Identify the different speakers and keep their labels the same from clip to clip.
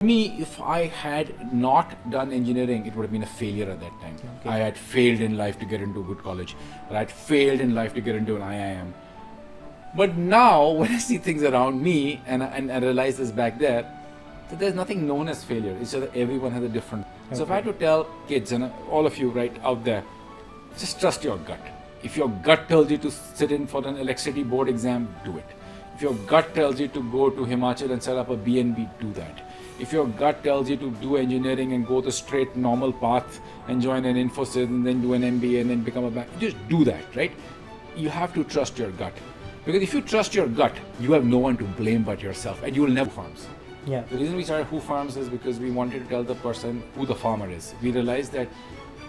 Speaker 1: Me, if I had not done engineering, it would have been a failure at that time.
Speaker 2: Okay.
Speaker 1: I had failed in life to get into a good college, or I had failed in life to get into an IIM. But now, when I see things around me and I realize this back there, that there's nothing known as failure. It's just that everyone has a different. So if I had to tell kids and all of you right out there, just trust your gut. If your gut tells you to sit in for an electricity board exam, do it. If your gut tells you to go to Himachal and set up a B&B, do that. If your gut tells you to do engineering and go the straight normal path and join an Infosys and then do an MBA and then become a bank, just do that, right? You have to trust your gut. Because if you trust your gut, you have no one to blame but yourself, and you will never farms.
Speaker 2: Yeah.
Speaker 1: The reason we started Who Farms is because we wanted to tell the person who the farmer is. We realized that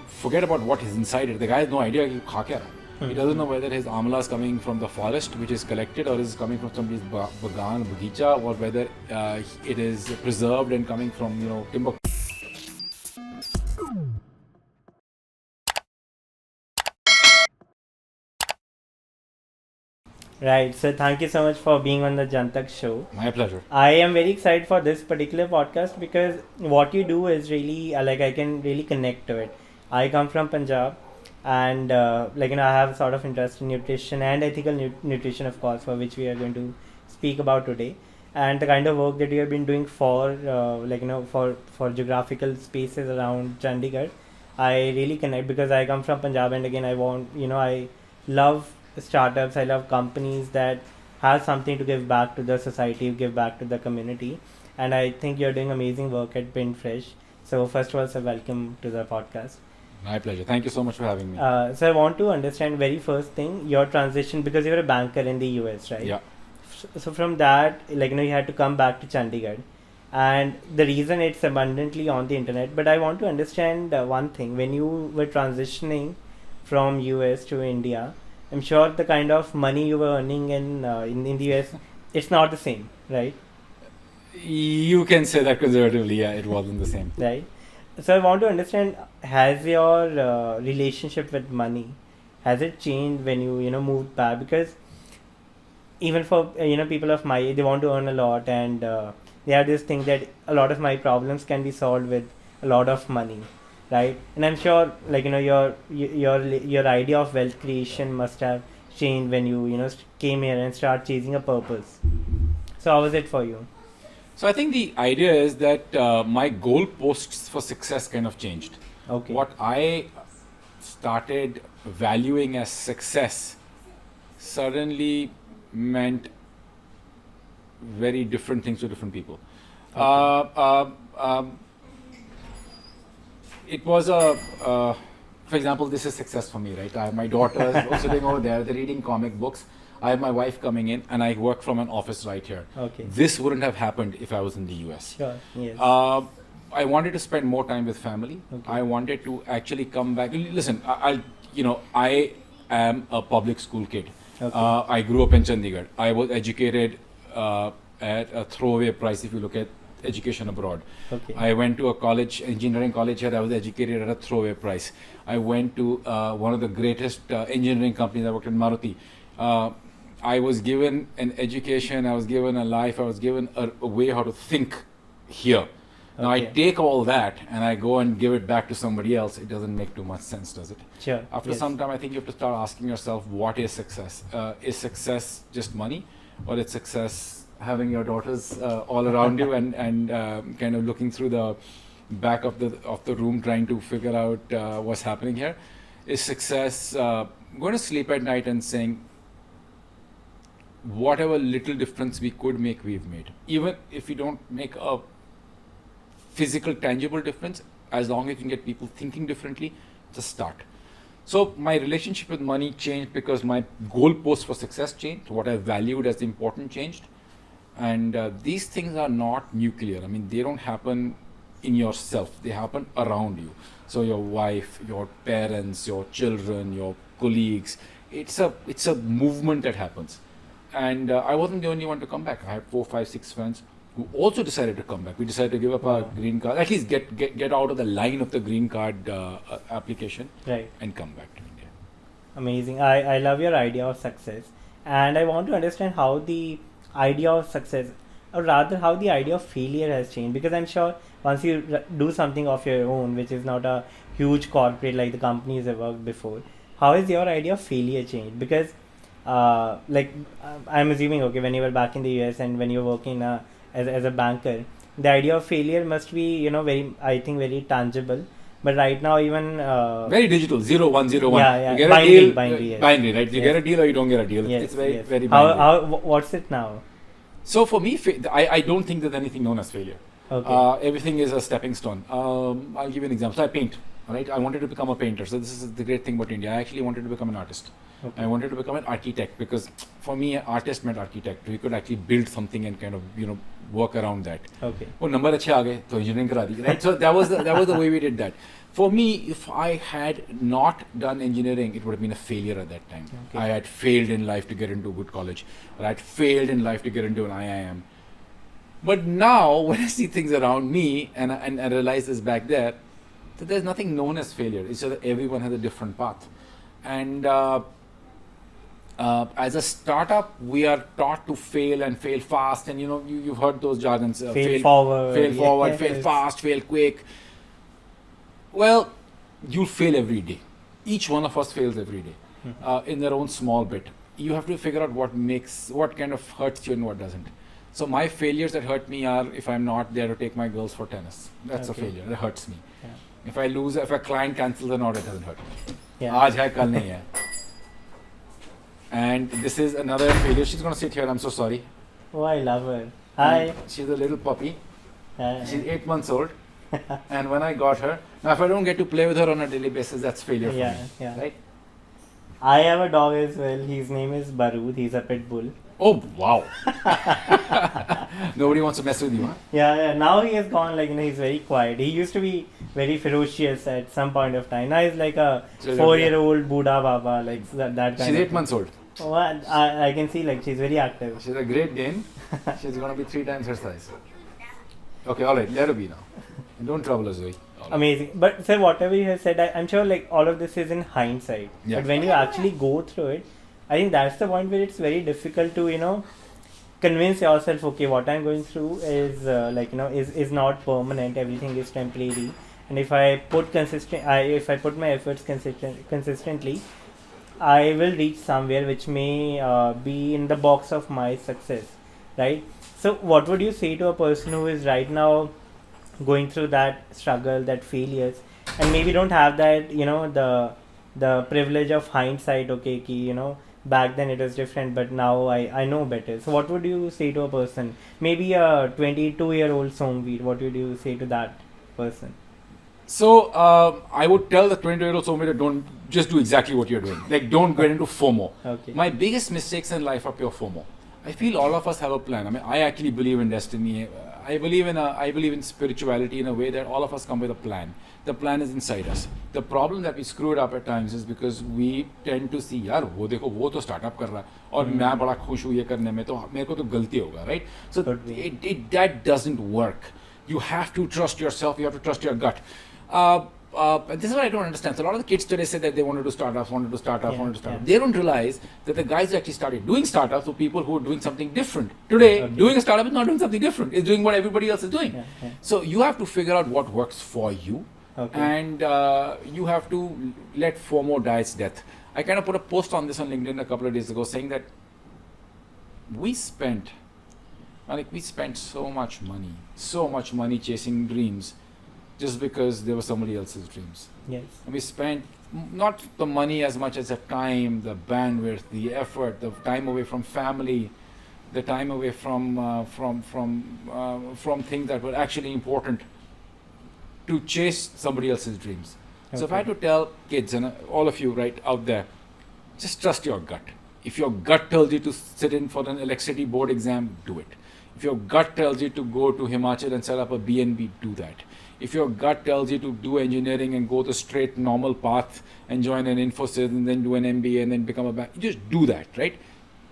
Speaker 1: forget about what is inside it. The guy has no idea he kha kya raha hai. He doesn't know whether his amla is coming from the forest, which is collected, or is coming from somebody's bagan, bagicha, or whether it is preserved and coming from, timber.
Speaker 2: Right. So thank you so much for being on the Jantak show.
Speaker 1: My pleasure.
Speaker 2: I am very excited for this particular podcast because what you do is really I can really connect to it. I come from Punjab, and I have sort of interest in nutrition and ethical nutrition, of course, for which we are going to speak about today. And the kind of work that you have been doing for for geographical spaces around Chandigarh, I really connect because I come from Punjab, and again I love startups, I love companies that have something to give back to the society, give back to the community, and I think you're doing amazing work at Pindfresh. So first of all, sir, welcome to the podcast.
Speaker 1: My pleasure. Thank you so much for having me.
Speaker 2: So I want to understand very first thing, your transition, because you're a banker in the US, right?
Speaker 1: Yeah.
Speaker 2: So from that, you had to come back to Chandigarh, and the reason it's abundantly on the internet. But I want to understand one thing: when you were transitioning from US to India, I'm sure the kind of money you were earning in the US, it's not the same, right?
Speaker 1: You can say that conservatively. Yeah, it wasn't the same.
Speaker 2: Right. So I want to understand: has your relationship with money, has it changed when you moved back? Because even for people of my age, they want to earn a lot, and they have this thing that a lot of my problems can be solved with a lot of money, right? And I'm sure your idea of wealth creation must have changed when you came here and start chasing a purpose. So how was it for you?
Speaker 1: So I think the idea is that my goalposts for success kind of changed.
Speaker 2: Okay.
Speaker 1: What I started valuing as success suddenly meant very different things to different people.
Speaker 2: Okay.
Speaker 1: It was for example, this is success for me, right? I have my daughters sitting over there, they're reading comic books. I have my wife coming in, and I work from an office right here.
Speaker 2: Okay.
Speaker 1: This wouldn't have happened if I was in the US.
Speaker 2: Sure. Yes.
Speaker 1: I wanted to spend more time with family.
Speaker 2: Okay.
Speaker 1: I wanted to actually come back. Listen, I am a public school kid.
Speaker 2: Okay.
Speaker 1: I grew up in Chandigarh. I was educated at a throwaway price if you look at education abroad.
Speaker 2: Okay.
Speaker 1: I went to a college, engineering college here. I was educated at a throwaway price. I went to one of the greatest engineering companies. I worked in Maruti. I was given an education, I was given a life, I was given a way how to think here. Now I take all that and I go and give it back to somebody else. It doesn't make too much sense, does it?
Speaker 2: Sure.
Speaker 1: After some time, I think you have to start asking yourself, what is success? Is success just money, or is success having your daughters all around you and kind of looking through the back of the room trying to figure out what's happening here? Is success going to sleep at night and saying, whatever little difference we could make, we've made. Even if we don't make a physical, tangible difference, as long as you can get people thinking differently, just start. So my relationship with money changed because my goalposts for success changed. What I valued as important changed. And these things are not nuclear. I mean, they don't happen in yourself. They happen around you. So your wife, your parents, your children, your colleagues. It's a movement that happens. And I wasn't the only one to come back. I had 4, 5, 6 friends who also decided to come back. We decided to give up our green card, at least get out of the line of the green card application,
Speaker 2: right,
Speaker 1: and come back to India.
Speaker 2: Amazing. I love your idea of success, and I want to understand how the idea of success, or rather how the idea of failure has changed? Because I'm sure once you do something of your own, which is not a huge corporate like the companies have worked before, how has your idea of failure changed? Because I'm assuming, okay, when you were back in the US and when you were working as a banker, the idea of failure must be, very, I think, very tangible. But right now, even
Speaker 1: very digital, 0 1 0 1.
Speaker 2: Yeah, yeah.
Speaker 1: You get
Speaker 2: Binary,
Speaker 1: a deal,
Speaker 2: binary, yes.
Speaker 1: binary, right? You
Speaker 2: Yes.
Speaker 1: get a deal or you don't get a deal.
Speaker 2: yes,
Speaker 1: It's very
Speaker 2: yes.
Speaker 1: very binary.
Speaker 2: What's it now?
Speaker 1: So for me, I don't think there's anything known as failure.
Speaker 2: Okay.
Speaker 1: Everything is a stepping stone. I'll give you an example. So I paint, right? I wanted to become a painter. So this is the great thing about India. I actually wanted to become an artist.
Speaker 2: Okay.
Speaker 1: I wanted to become an architect because for me, an artist meant architect. You could actually build something and kind of, work around that.
Speaker 2: Okay.
Speaker 1: वो number अच्छे आ गए तो engineering करा दी, right? So that was the way we did that. For me, if I had not done engineering, it would have been a failure at that time.
Speaker 2: Okay.
Speaker 1: I had failed in life to get into a good college, or I had failed in life to get into an IIM. But now, when I see things around me and I realize this back there, that there's nothing known as failure. It's just that everyone has a different path. And as a startup, we are taught to fail and fail fast. And you've heard those jargons:
Speaker 2: fail forward,
Speaker 1: fail
Speaker 2: yes.
Speaker 1: fast, fail quick. Well, you'll fail every day. Each one of us fails every day in their own small bit. You have to figure out what kind of hurts you and what doesn't. So my failures that hurt me are if I'm not there to take my girls for tennis. That's a
Speaker 2: Okay.
Speaker 1: failure. That hurts me.
Speaker 2: Yeah.
Speaker 1: If a client cancels an order, it doesn't hurt me.
Speaker 2: Yeah.
Speaker 1: Aaj hai, kal nahi hai. And this is another failure. She's going to sit here. I'm so sorry.
Speaker 2: Oh, I love her. Hi.
Speaker 1: She's a little puppy.
Speaker 2: Hi.
Speaker 1: She's 8 months old. And when I got her, now if I don't get to play with her on a daily basis, that's failure for
Speaker 2: Yeah,
Speaker 1: me.
Speaker 2: yeah.
Speaker 1: Right?
Speaker 2: I have a dog as well. His name is Barood. He's a pit bull.
Speaker 1: Oh, wow. Nobody wants to mess with you, huh?
Speaker 2: Yeah. Now he has gone, he's very quiet. He used to be very ferocious at some point of time. Now he's like a
Speaker 1: So
Speaker 2: 4-year-old Buddha Baba, that kind
Speaker 1: She's
Speaker 2: of
Speaker 1: 8
Speaker 2: thing.
Speaker 1: months old.
Speaker 2: Oh, I can see, she's very active.
Speaker 1: She's a Great Dane. She's going to be 3 times her size. Okay, all right. Let her be now. And don't trouble us, Zoe. All right.
Speaker 2: Amazing. But sir, whatever you have said, I'm sure all of this is in hindsight.
Speaker 1: Yeah.
Speaker 2: But when you actually go through it, I think that's the point where it's very difficult to convince yourself, okay, what I'm going through is is not permanent. Everything is temporary. And if I put my efforts consistently, I will reach somewhere which may be in the box of my success, right? So what would you say to a person who is right now going through that struggle, that failures, and maybe don't have that, the privilege of hindsight, okay, back then it was different, but now I know better. So what would you say to a person, maybe a 22-year-old Somveer, what would you say to that person?
Speaker 1: So I would tell the 20-year-old Somveer, don't just do exactly what you're doing. Don't get into FOMO.
Speaker 2: Okay.
Speaker 1: My biggest mistakes in life are pure FOMO. I feel all of us have a plan. I mean, I actually believe in destiny. I believe in spirituality in a way that all of us come with a plan. The plan is inside us. The problem that we screw it up at times is because we tend to see, यार वो देखो वो तो startup कर रहा है और मैं बड़ा खुश हूँ ये करने में तो मेरे को तो गलती होगा, right? So that doesn't work. You have to trust yourself. You have to trust your gut. And this is what I don't understand. So a lot of the kids today say that they wanted to start up.
Speaker 2: Yeah.
Speaker 1: They don't realize that the guys who actually started doing startups were people who are doing something different. Today, doing a startup is not doing something different. It's doing what everybody else is doing.
Speaker 2: Yeah.
Speaker 1: So you have to figure out what works for you.
Speaker 2: Okay.
Speaker 1: And you have to let FOMO die its death. I kind of put a post on this on LinkedIn a couple of days ago saying that we spent so much money chasing dreams just because they were somebody else's dreams.
Speaker 2: Yes.
Speaker 1: And we spent not the money as much as the time, the bandwidth, the effort, the time away from family, the time away from things that were actually important to chase somebody else's dreams. Okay. So if I had to tell kids and all of you right out there, just trust your gut. If your gut tells you to sit in for an electricity board exam, do it. If your gut tells you to go to Himachal and set up a B&B, do that. If your gut tells you to do engineering and go the straight normal path and join an Infosys and then do an MBA and then become a bank, just do that, right?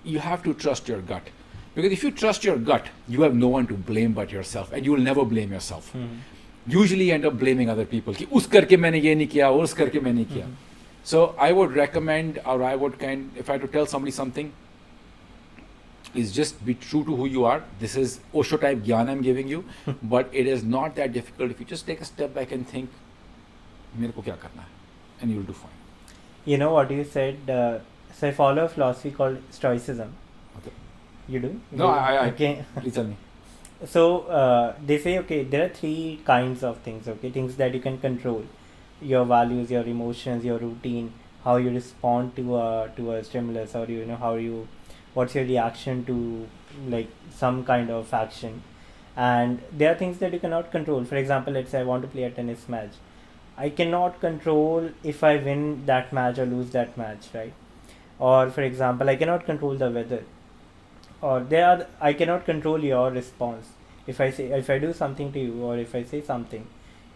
Speaker 1: You have to trust your gut. Because if you trust your gut, you have no one to blame but yourself, and you will never blame yourself. Usually you end up blaming other people. कि उस करके मैंने ये नहीं किया, उस करके मैंने नहीं किया. So I would recommend, or if I had to tell somebody something, is just be true to who you are. This is Osho type gyan I'm giving you, but it is not that difficult if you just take a step back and think, मेरे को क्या करना है, and you'll do fine.
Speaker 2: You know what you said? So I follow a philosophy called Stoicism.
Speaker 1: Okay.
Speaker 2: You do?
Speaker 1: No,
Speaker 2: Okay.
Speaker 1: Please tell me.
Speaker 2: So they say, okay, there are three kinds of things. Okay, things that you can control: your values, your emotions, your routine, how you respond to a stimulus, or what's your reaction to like some kind of action. And there are things that you cannot control. For example, let's say I want to play a tennis match. I cannot control if I win that match or lose that match, right? Or for example, I cannot control the weather. Or I cannot control your response. If I do something to you, or if I say something,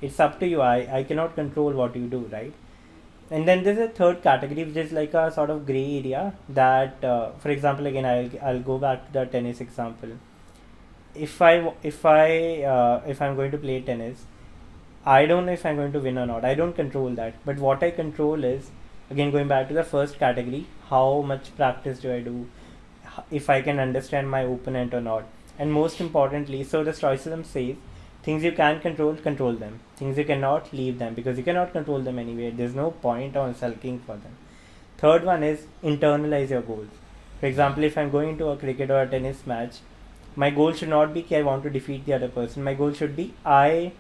Speaker 2: it's up to you. I cannot control what you do, right? And then there's a third category, which is like a sort of gray area that, for example, again, I'll go back to the tennis example. If I'm going to play tennis, I don't know if I'm going to win or not. I don't control that. But what I control is, again, going back to the first category, how much practice do I do, if I can understand my opponent or not. And most importantly, so the Stoicism says, things you can control them. Things you cannot, leave them, because you cannot control them anyway. There's no point on sulking for them. Third one is internalize your goals. For example, if I'm going into a cricket or a tennis match, my goal should not be I want to defeat the other person. My goal should be I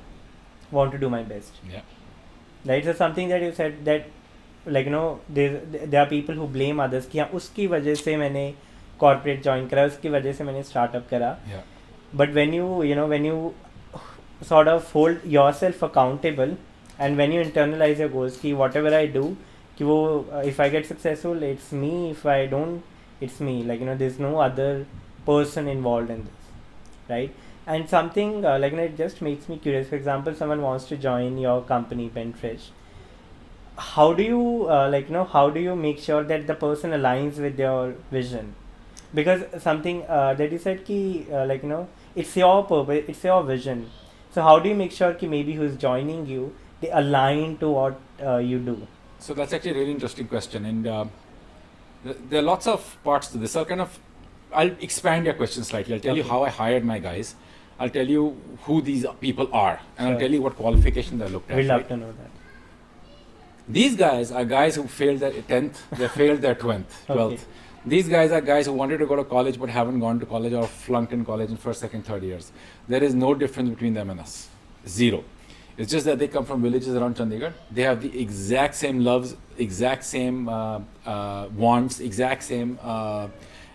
Speaker 2: want to do my best.
Speaker 1: Yeah.
Speaker 2: Right? So something that you said, that like there are people who blame others कि हाँ उसकी वजह से मैंने corporate join करा, उसकी वजह से मैंने startup करा.
Speaker 1: Yeah.
Speaker 2: But when you sort of hold yourself accountable, and when you internalize your goals कि whatever I do कि वो if I get successful, it's me. If I don't, it's me. Like there's no other person involved in this, right? And something it just makes me curious. For example, someone wants to join your company, Pindfresh. How do you how do you make sure that the person aligns with your vision? Because something that you said ki it's your purpose, it's your vision. So how do you make sure ki maybe who's joining you, they align to what you do?
Speaker 1: So that's actually a really interesting question, and there are lots of parts to this. I'll expand your question slightly. I'll tell you how I hired my guys. I'll tell you who these people are, and I'll tell you what qualifications I looked at.
Speaker 2: We'd love to know that.
Speaker 1: These guys are guys who failed their 10th, they failed their 12th.
Speaker 2: Okay.
Speaker 1: These guys are guys who wanted to go to college but haven't gone to college or flunked in college in first, second, third years. There is no difference between them and us. Zero. It's just that they come from villages around Chandigarh. They have the exact same loves, exact same wants, exact same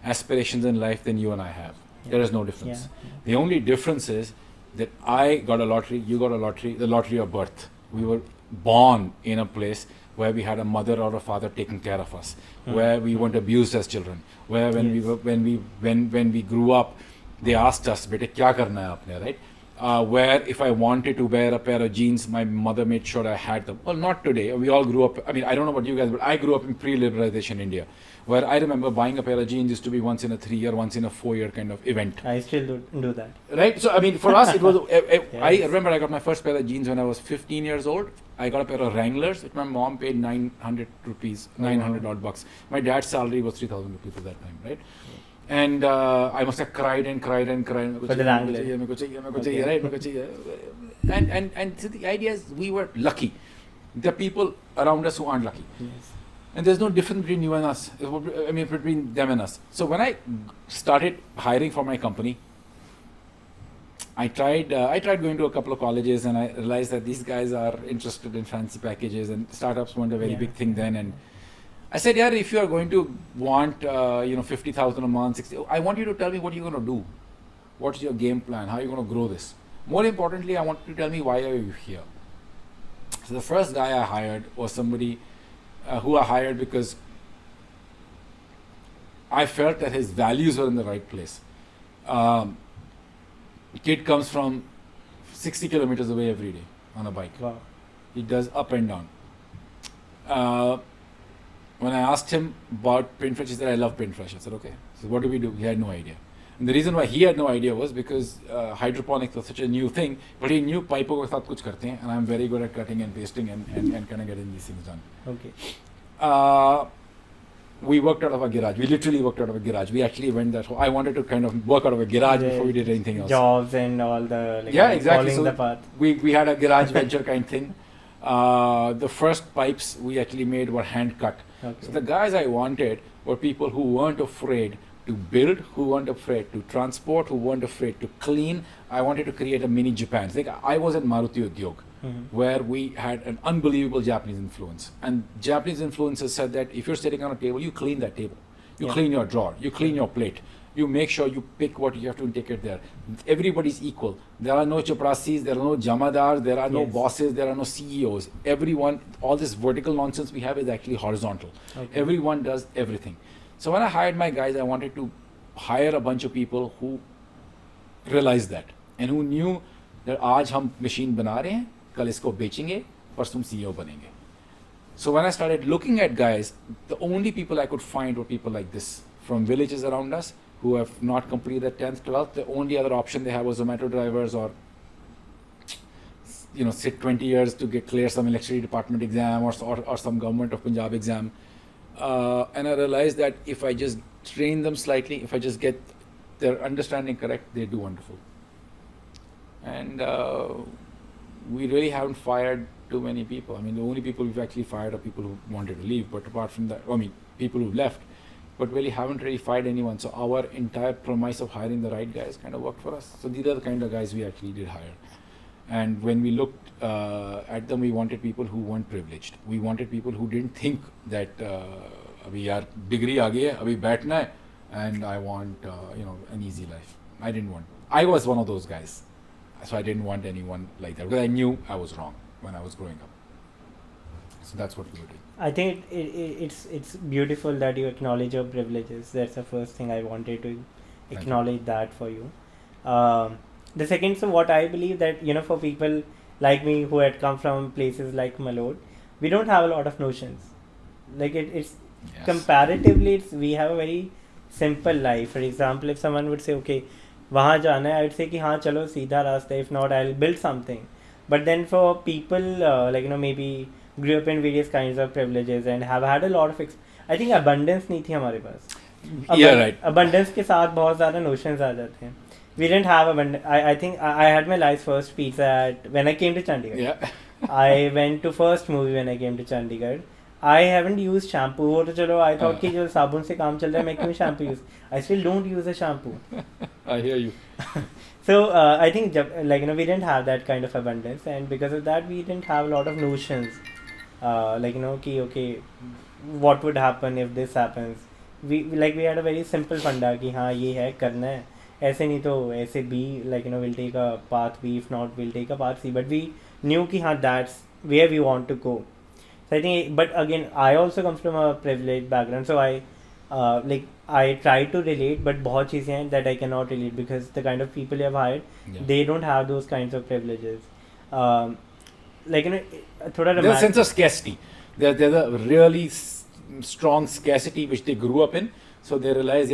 Speaker 1: aspirations in life than you and I have. Yeah. There is no difference. Yeah. The only difference is that I got a lottery, you got a lottery, the lottery of birth. We were born in a place where we had a mother or a father taking care of us, where we weren't abused as children, where when we grew up, they asked us, "Bete, kya karna hai apne?" Right? Where if I wanted to wear a pair of jeans, my mother made sure I had them. Well, not today. We all grew up. I mean, I don't know about you guys, but I grew up in pre-liberalization India, where I remember buying a pair of jeans used to be once in a 3-year, once in a 4-year kind of event.
Speaker 2: I still do that.
Speaker 1: Right? So, I mean, for us, it was.
Speaker 2: Yes.
Speaker 1: I remember I got my first pair of jeans when I was 15 years old. I got a pair of Wranglers, which my mom paid 900 rupees, 900 odd bucks. My dad's salary was 3,000 rupees at that time, right? And I must have cried and cried and cried.
Speaker 2: For the Wrangler.
Speaker 1: Right? And so the idea is we were lucky. There are people around us who aren't lucky.
Speaker 2: Yes.
Speaker 1: And there's no difference between you and us. I mean, between them and us. So when I started hiring for my company, I tried going to a couple of colleges, and I realized that these guys are interested in fancy packages, and startups weren't a very big thing then. And I said, yeah, if you are going to want 50,000 a month, 60, I want you to tell me what you're going to do. What's your game plan? How are you going to grow this? More importantly, I want you to tell me why are you here. So the first guy I hired was somebody who I hired because I felt that his values were in the right place. Kid comes from 60 kilometers away every day on a bike.
Speaker 2: Wow.
Speaker 1: He does up and down. When I asked him about Pindfresh, he said, I love Pindfresh. I said, okay. So what do we do? He had no idea. And the reason why he had no idea was because hydroponics was such a new thing, but he knew pipo ke saath kuch karte hain, and I'm very good at cutting and pasting and kind of getting these things done.
Speaker 2: Okay.
Speaker 1: We worked out of a garage. We literally worked out of a garage. We actually went there. So I wanted to kind of work out of a garage before we did anything else.
Speaker 2: Jobs and all the
Speaker 1: Yeah, exactly.
Speaker 2: following
Speaker 1: So
Speaker 2: the path.
Speaker 1: we had a garage venture kind of thing. The first pipes we actually made were hand cut.
Speaker 2: Okay.
Speaker 1: So the guys I wanted were people who weren't afraid to build, who weren't afraid to transport, who weren't afraid to clean. I wanted to create a mini Japan. It's like I was at Maruti Udyog, where we had an unbelievable Japanese influence. And Japanese influencers said that if you're sitting on a table, you clean that table. You clean your drawer, you clean your plate. You make sure you pick what you have to and take it there. Everybody's equal. There are no chaprasis, there are no jamadars, there are no bosses, there are no CEOs. Everyone, all this vertical nonsense we have is actually horizontal.
Speaker 2: Okay.
Speaker 1: Everyone does everything. So when I hired my guys, I wanted to hire a bunch of people who realized that and who knew that आज हम machine बना रहे हैं, कल इसको बेचेंगे, परसों CEO बनेंगे. So when I started looking at guys, the only people I could find were people like this from villages around us who have not completed their 10th, 12th. The only other option they have was Zomato drivers or, sit 20 years to clear some electricity department exam or some government of Punjab exam. And I realized that if I just train them slightly, if I just get their understanding correct, they do wonderful. And we really haven't fired too many people. I mean, the only people we've actually fired are people who wanted to leave. But apart from that, people who've left, but really haven't really fired anyone. So our entire premise of hiring the right guys kind of worked for us. So these are the kind of guys we actually did hire. And when we looked at them, we wanted people who weren't privileged. We wanted people who didn't think that abhi yaar degree aa gayi hai, abhi baithna hai, and I want an easy life. I was one of those guys. So I didn't want anyone like that because I knew I was wrong when I was growing up. So that's what we were doing.
Speaker 2: I think it's beautiful that you acknowledge your privileges. That's the first thing I wanted to acknowledge that for you. The second, so what I believe that, for people like me who had come from places like Malod, we don't have a lot of notions. Like it's comparatively, we have a very simple life. For example, if someone would say, okay, वहाँ जाना है, I'd say कि हाँ चलो सीधा रास्ता. If not, I'll build something. But then for people maybe grew up in various kinds of privileges and have had a lot of I think abundance नहीं थी हमारे पास.
Speaker 1: Yeah, right.
Speaker 2: Abundance के साथ बहुत ज़्यादा notions आ जाते हैं. We didn't have abundance. I think I had my life's first pizza when I came to Chandigarh.
Speaker 1: Yeah.
Speaker 2: I went to first movie when I came to Chandigarh. I haven't used shampoo. वो तो चलो I thought कि जो साबुन से काम चल रहा है मैं क्यों shampoo use? I still don't use a shampoo.
Speaker 1: I hear you.
Speaker 2: So I think we didn't have that kind of abundance, and because of that we didn't have a lot of notions. कि okay, what would happen if this happens? We had a very simple funda कि हाँ ये है करना है. ऐसे नहीं तो ऐसे B we'll take a path B, if not we'll take a path C. But we knew कि हाँ that's where we want to go. So I think, but again, I also come from a privileged background, so I try to relate, but बहुत चीज़ें हैं that I cannot relate because the kind of people you have hired, they don't have those kinds of privileges.
Speaker 1: There's a sense of scarcity. There's a really strong scarcity which they grew up in, so they realize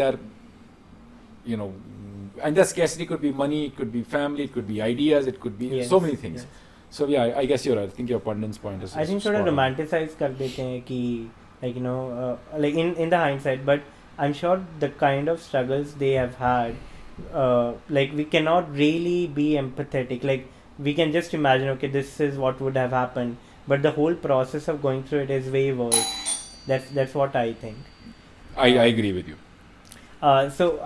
Speaker 1: and the scarcity could be money, it could be family, it could be ideas, it could be so many things. Yes. So yeah, I guess you're right. I think your abundance point is.
Speaker 2: I think थोड़ा romanticize कर देते हैं कि in the hindsight, but I'm sure the kind of struggles they have had, we cannot really be empathetic. Like we can just imagine, okay, this is what would have happened, but the whole process of going through it is way worse. That's what I think.
Speaker 1: I agree with you.
Speaker 2: So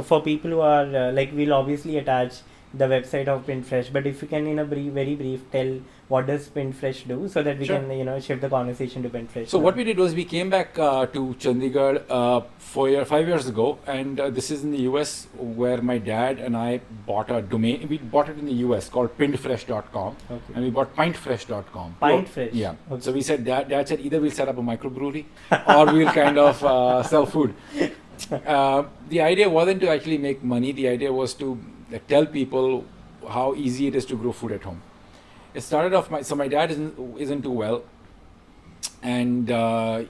Speaker 2: for people who are we'll obviously attach the website of Pindfresh, but if you can in a very brief tell what does Pindfresh do so that we can shift the conversation to Pindfresh.
Speaker 1: So what we did was we came back to Chandigarh 5 years ago, and this is in the US where my dad and I bought a domain. We bought it in the US called pindfresh.com, and we bought pintfresh.com.
Speaker 2: Pintfresh.
Speaker 1: Yeah. Okay. So we said dad said either we'll set up a microbrewery or we'll kind of sell food. The idea wasn't to actually make money. The idea was to tell people how easy it is to grow food at home. It started off my dad isn't too well, and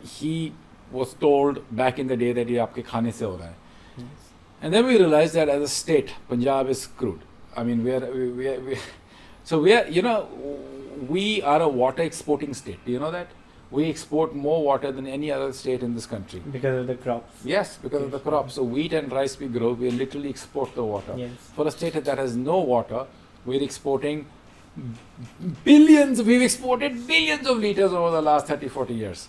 Speaker 1: he was told back in the day that ये आपके खाने से हो रहा है. And then we realized that as a state, Punjab is screwed. I mean, we are a water exporting state. Do you know that? We export more water than any other state in this country.
Speaker 2: Because of the crops.
Speaker 1: Yes, because of the crops. So wheat and rice we grow, we literally export the water.
Speaker 2: Yes.
Speaker 1: For a state that has no water, we're exporting billions. We've exported billions of liters over the last 30, 40 years.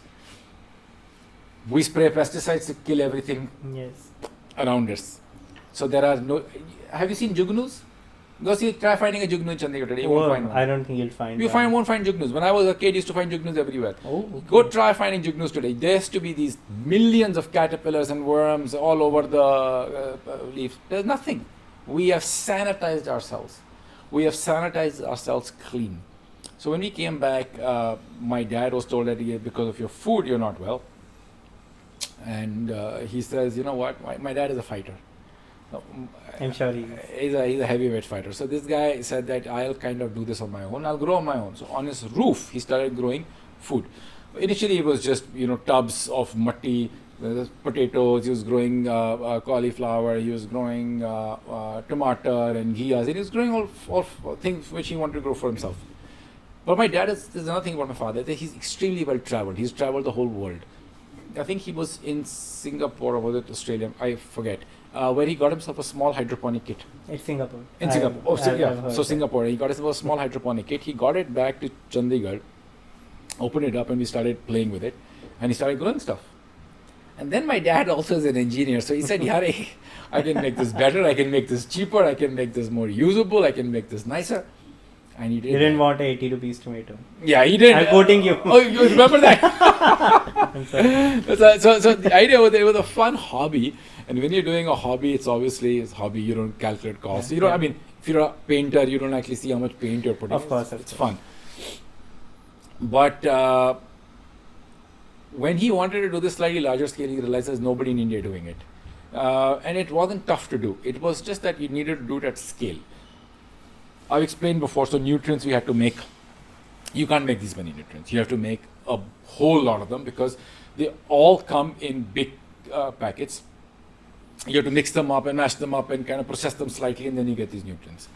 Speaker 1: We spray pesticides to kill everything
Speaker 2: Yes.
Speaker 1: around us. So there are no. Have you seen jugnus? Go see. Try finding a jugnu in Chandigarh today. You won't find one.
Speaker 2: I don't think you'll find.
Speaker 1: You won't find jugnus. When I was a kid, used to find jugnus everywhere.
Speaker 2: Oh. Okay.
Speaker 1: Go try finding jugnus today. There used to be these millions of caterpillars and worms all over the leaves. There's nothing. We have sanitized ourselves. We have sanitized ourselves clean. So when we came back, my dad was told that because of your food, you're not well. And he says, you know what? My dad is a fighter.
Speaker 2: I'm sure he is.
Speaker 1: He's a heavyweight fighter. So this guy said that I'll kind of do this on my own. I'll grow on my own. So on his roof, he started growing food. Initially, it was just tubs of matti, potatoes. He was growing cauliflower. He was growing tomato and ghias. He was growing all things which he wanted to grow for himself. But my dad there's another thing about my father. That he's extremely well traveled. He's traveled the whole world. I think he was in Singapore or was it Australia? I forget. Where he got himself a small hydroponic kit.
Speaker 2: It's Singapore.
Speaker 1: In Singapore. So Singapore. He got himself a small hydroponic kit. He got it back to Chandigarh, opened it up, and we started playing with it. And he started growing stuff. And then my dad also is an engineer. So he said, Yare, I can make this better. I can make this cheaper. I can make this more usable. I can make this nicer. And he did.
Speaker 2: You didn't want a 80 rupees tomato.
Speaker 1: Yeah, he did.
Speaker 2: I'm quoting you.
Speaker 1: Oh, you remember that?
Speaker 2: I'm sorry.
Speaker 1: So the idea was that it was a fun hobby. And when you're doing a hobby, it's obviously a hobby. You don't calculate costs. You don't. I mean, if you're a painter, you don't actually see how much paint you're putting.
Speaker 2: Of course,
Speaker 1: it's fun. But when he wanted to do this slightly larger scale, he realized there's nobody in India doing it, and it wasn't tough to do. It was just that you needed to do it at scale. I've explained before. So nutrients we had to make. You can't make these many nutrients. You have to make a whole lot of them because they all come in big packets. You have to mix them up and mash them up and kind of process them slightly, and then you get these nutrients.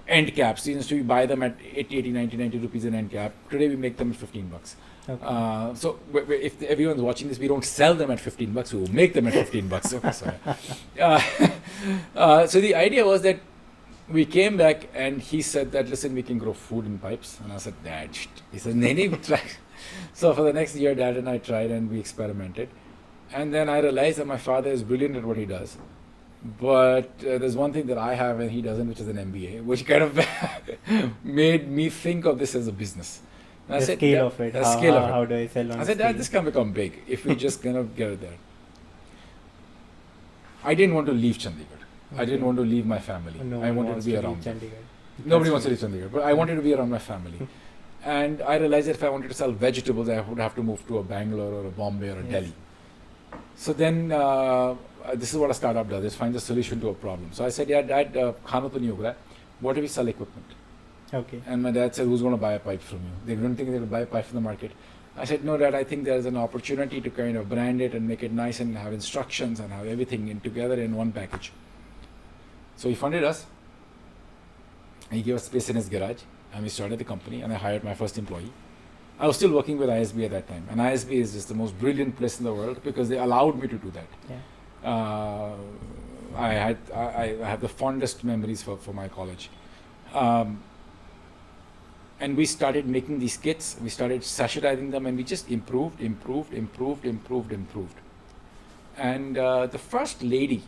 Speaker 1: End caps. Since we buy them at 80, 90 rupees an end cap. Today we make them at $15.
Speaker 2: Okay.
Speaker 1: So if everyone's watching this, we don't sell them at $15. We will make them at $15. Okay, sorry. So the idea was that we came back and he said that, listen, we can grow food in pipes. And I said, Dad, he said, Nene, we tried. So for the next year, Dad and I tried and we experimented. And then I realized that my father is brilliant at what he does. But there's one thing that I have and he doesn't, which is an MBA, which kind of made me think of this as a business. And
Speaker 2: The scale of it. How do I sell on
Speaker 1: I said,
Speaker 2: scale?
Speaker 1: Dad, this can become big if we just kind of get it there. I didn't want to leave Chandigarh. I didn't want to leave my family.
Speaker 2: No
Speaker 1: I
Speaker 2: one
Speaker 1: wanted to
Speaker 2: wants
Speaker 1: be
Speaker 2: leave
Speaker 1: around them.
Speaker 2: Chandigarh.
Speaker 1: Nobody wants to leave Chandigarh, but I wanted to be around my family. And I realized that if I wanted to sell vegetables, I would have to move to a Bangalore or a Bombay or a
Speaker 2: Yes.
Speaker 1: Delhi. So then, this is what a startup does, is find a solution to a problem. So I said, yeah, Dad, khana to nahi ho raha hai. What if we sell equipment?
Speaker 2: Okay.
Speaker 1: And my dad said, who's going to buy a pipe from you? They don't think they will buy a pipe from the market. I said, no, Dad, I think there's an opportunity to kind of brand it and make it nice and have instructions and have everything in together in one package. So he funded us. He gave us space in his garage and we started the company and I hired my first employee. I was still working with ISB at that time, and ISB is just the most brilliant place in the world because they allowed me to do that.
Speaker 2: Yeah.
Speaker 1: I have the fondest memories for my college. And we started making these kits, we started sachetizing them, and we just improved. And the first lady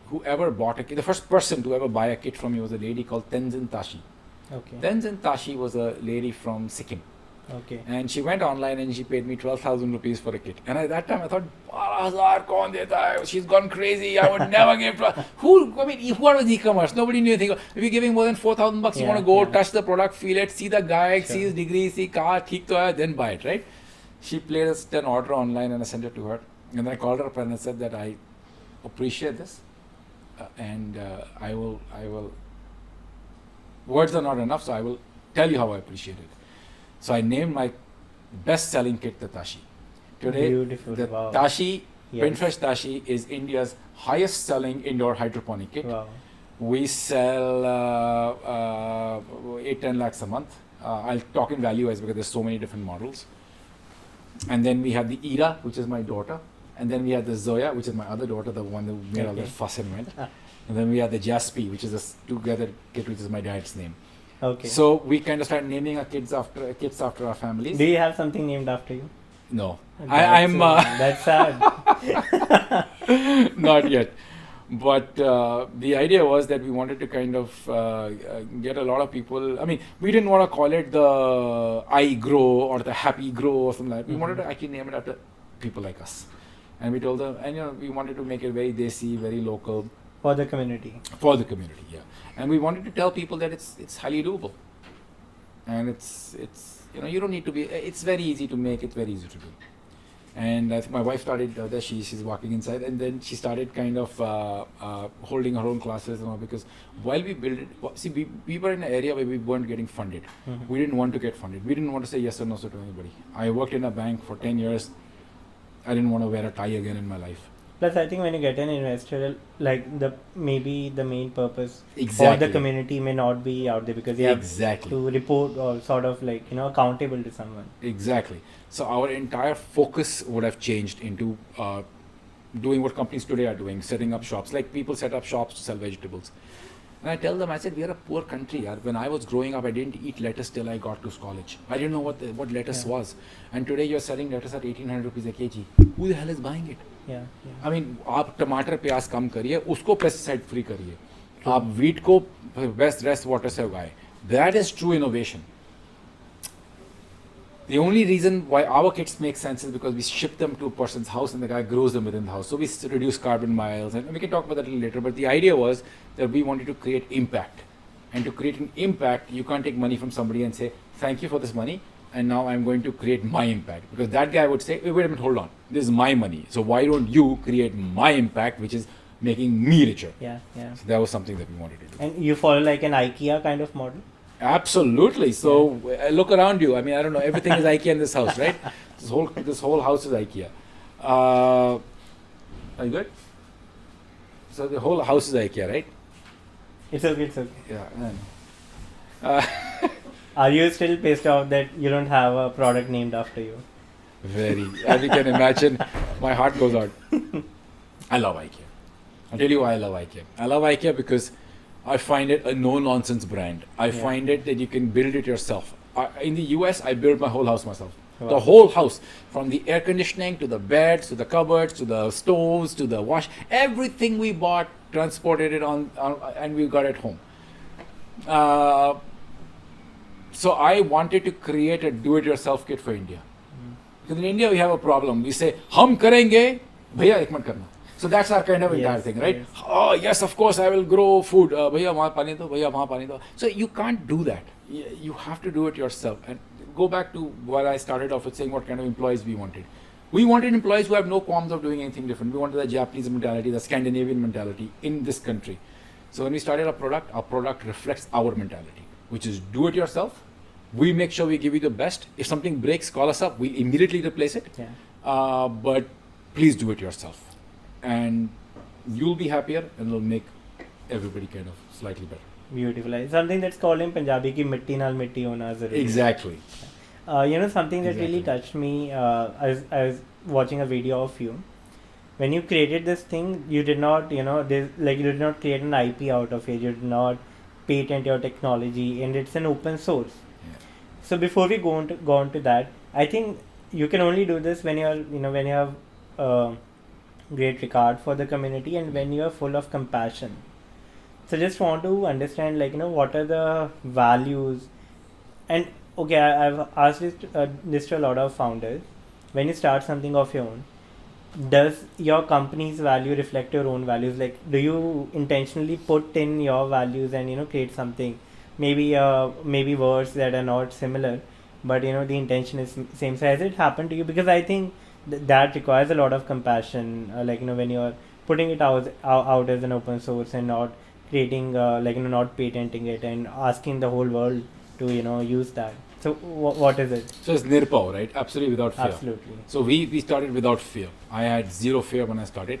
Speaker 1: who ever bought a kit, the first person to ever buy a kit from me was a lady called Tenzin Tashi.
Speaker 2: Okay.
Speaker 1: Tenzin Tashi was a lady from Sikkim.
Speaker 2: Okay.
Speaker 1: And she went online and she paid me 12,000 rupees for a kit. And at that time I thought, 12,000 kaun deta hai? She's gone crazy. I would never give. Who was e-commerce? Nobody knew anything. If you're giving more than 4,000 bucks, you want to go touch the product, feel it, see the guy, see his degree, see car, theek to hai, then buy it, right? She placed an order online and I sent it to her. And then I called her up and I said that I appreciate this, and I will. Words are not enough, so I will tell you how I appreciate it. So I named my best-selling kit the Tashi. Today,
Speaker 2: Beautiful.
Speaker 1: the
Speaker 2: Wow.
Speaker 1: Tashi,
Speaker 2: Yes.
Speaker 1: Pindfresh Tashi is India's highest-selling indoor hydroponic kit.
Speaker 2: Wow.
Speaker 1: We sell 8-10 lakhs a month. I'll talk in value wise because there's so many different models. And then we had the Ira, which is my daughter. And then we had the Zoya, which is my other daughter, the one that made all that fuss and went. And then we had the Jaspi, which is a together kid, which is my dad's name.
Speaker 2: Okay.
Speaker 1: So we kind of started naming our kids after our families.
Speaker 2: Do you have something named after you?
Speaker 1: No,
Speaker 2: That's,
Speaker 1: I'm
Speaker 2: that's sad.
Speaker 1: not yet. But the idea was that we wanted to kind of get a lot of people. I mean, we didn't want to call it the I Grow or the Happy Grow or something like that. We wanted to actually name it after people like us. And we told them, and we wanted to make it very desi, very local.
Speaker 2: For the community.
Speaker 1: For the community, yeah. And we wanted to tell people that it's highly doable. And it's you don't need to be, it's very easy to make, it's very easy to do. And I think my wife started, she's walking inside, and then she started kind of holding her own classes and all, because while we built it, see, we were in an area where we weren't getting funded.
Speaker 2: Mm-hmm.
Speaker 1: We didn't want to get funded. We didn't want to say yes or no to anybody. I worked in a bank for 10 years. I didn't want to wear a tie again in my life.
Speaker 2: Plus, I think when you get an investor, like maybe the main purpose for
Speaker 1: Exactly.
Speaker 2: the community may not be out there because you have
Speaker 1: Exactly.
Speaker 2: to report or sort of like accountable to someone.
Speaker 1: Exactly. So our entire focus would have changed into doing what companies today are doing, setting up shops. Like people set up shops to sell vegetables. And I tell them, I said, we are a poor country. Yaar. When I was growing up, I didn't eat lettuce till I got to college. I didn't know what lettuce was. And today you're selling lettuce at 1800 rupees a kg. Who the hell is buying it?
Speaker 2: Yeah.
Speaker 1: I mean, आप टमाटर प्याज कम करिए, उसको pesticide free करिए, आप wheat को best rest water से उगाएं. That is true innovation. The only reason why our kits make sense is because we ship them to a person's house and the guy grows them within the house. So we reduce carbon miles, and we can talk about that a little later. But the idea was that we wanted to create impact. And to create an impact, you can't take money from somebody and say, thank you for this money, and now I'm going to create my impact. Because that guy would say, wait a minute, hold on. This is my money. So why don't you create my impact, which is making me richer?
Speaker 2: Yeah.
Speaker 1: So that was something that we wanted to do.
Speaker 2: And you follow like an IKEA kind of model?
Speaker 1: Absolutely. So look around you. I mean, I don't know. Everything is IKEA in this house, right? This whole house is IKEA. Are you good? So the whole house is IKEA, right?
Speaker 2: It's okay.
Speaker 1: Yeah.
Speaker 2: Are you still pissed off that you don't have a product named after you?
Speaker 1: Very. As you can imagine, my heart goes out. I love IKEA. I'll tell you why I love IKEA. I love IKEA because I find it a no-nonsense brand. I find it that you can build it yourself. In the US, I built my whole house myself.
Speaker 2: Wow.
Speaker 1: The whole house, from the air conditioning to the beds to the cupboards to the stoves to the wash, everything we bought, transported it on and we got it home. So I wanted to create a do-it-yourself kit for India. Because in India we have a problem. We say, "Hum karenge, bhaiya ek mat karna." So that's our kind of entire thing, right?
Speaker 2: Yes.
Speaker 1: Oh yes, of course I will grow food. Bhaiya wahan pani do, bhaiya wahan pani do. So you can't do that. You have to do it yourself. And go back to what I started off with saying, what kind of employees we wanted. We wanted employees who have no qualms of doing anything different. We wanted the Japanese mentality, the Scandinavian mentality in this country. So when we started our product reflects our mentality, which is do it yourself. We make sure we give you the best. If something breaks, call us up. We'll immediately replace it.
Speaker 2: Yeah.
Speaker 1: But please do it yourself. And you'll be happier and it'll make everybody kind of slightly better.
Speaker 2: Beautiful. It's something that's called in Punjabi ki mitti nal mitti hona zaruri.
Speaker 1: Exactly.
Speaker 2: Something that really touched me, I was watching a video of you. When you created this thing, you did not, you did not create an IP out of it. You did not patent your technology, and it's an open source.
Speaker 1: Yeah.
Speaker 2: So before we go on to that, I think you can only do this when when you have great regard for the community and when you are full of compassion. So just want to understand, what are the values? And okay, I've asked this to a lot of founders. When you start something of your own, does your company's value reflect your own values? Like, do you intentionally put in your values and create something, maybe words that are not similar, but the intention is same? So has it happened to you? Because I think that requires a lot of compassion. When you're putting it out as an open source and not creating, not patenting it and asking the whole world to use that. So what is it?
Speaker 1: So it's nirpao, right? Absolutely without fear.
Speaker 2: Absolutely.
Speaker 1: So we started without fear. I had zero fear when I started.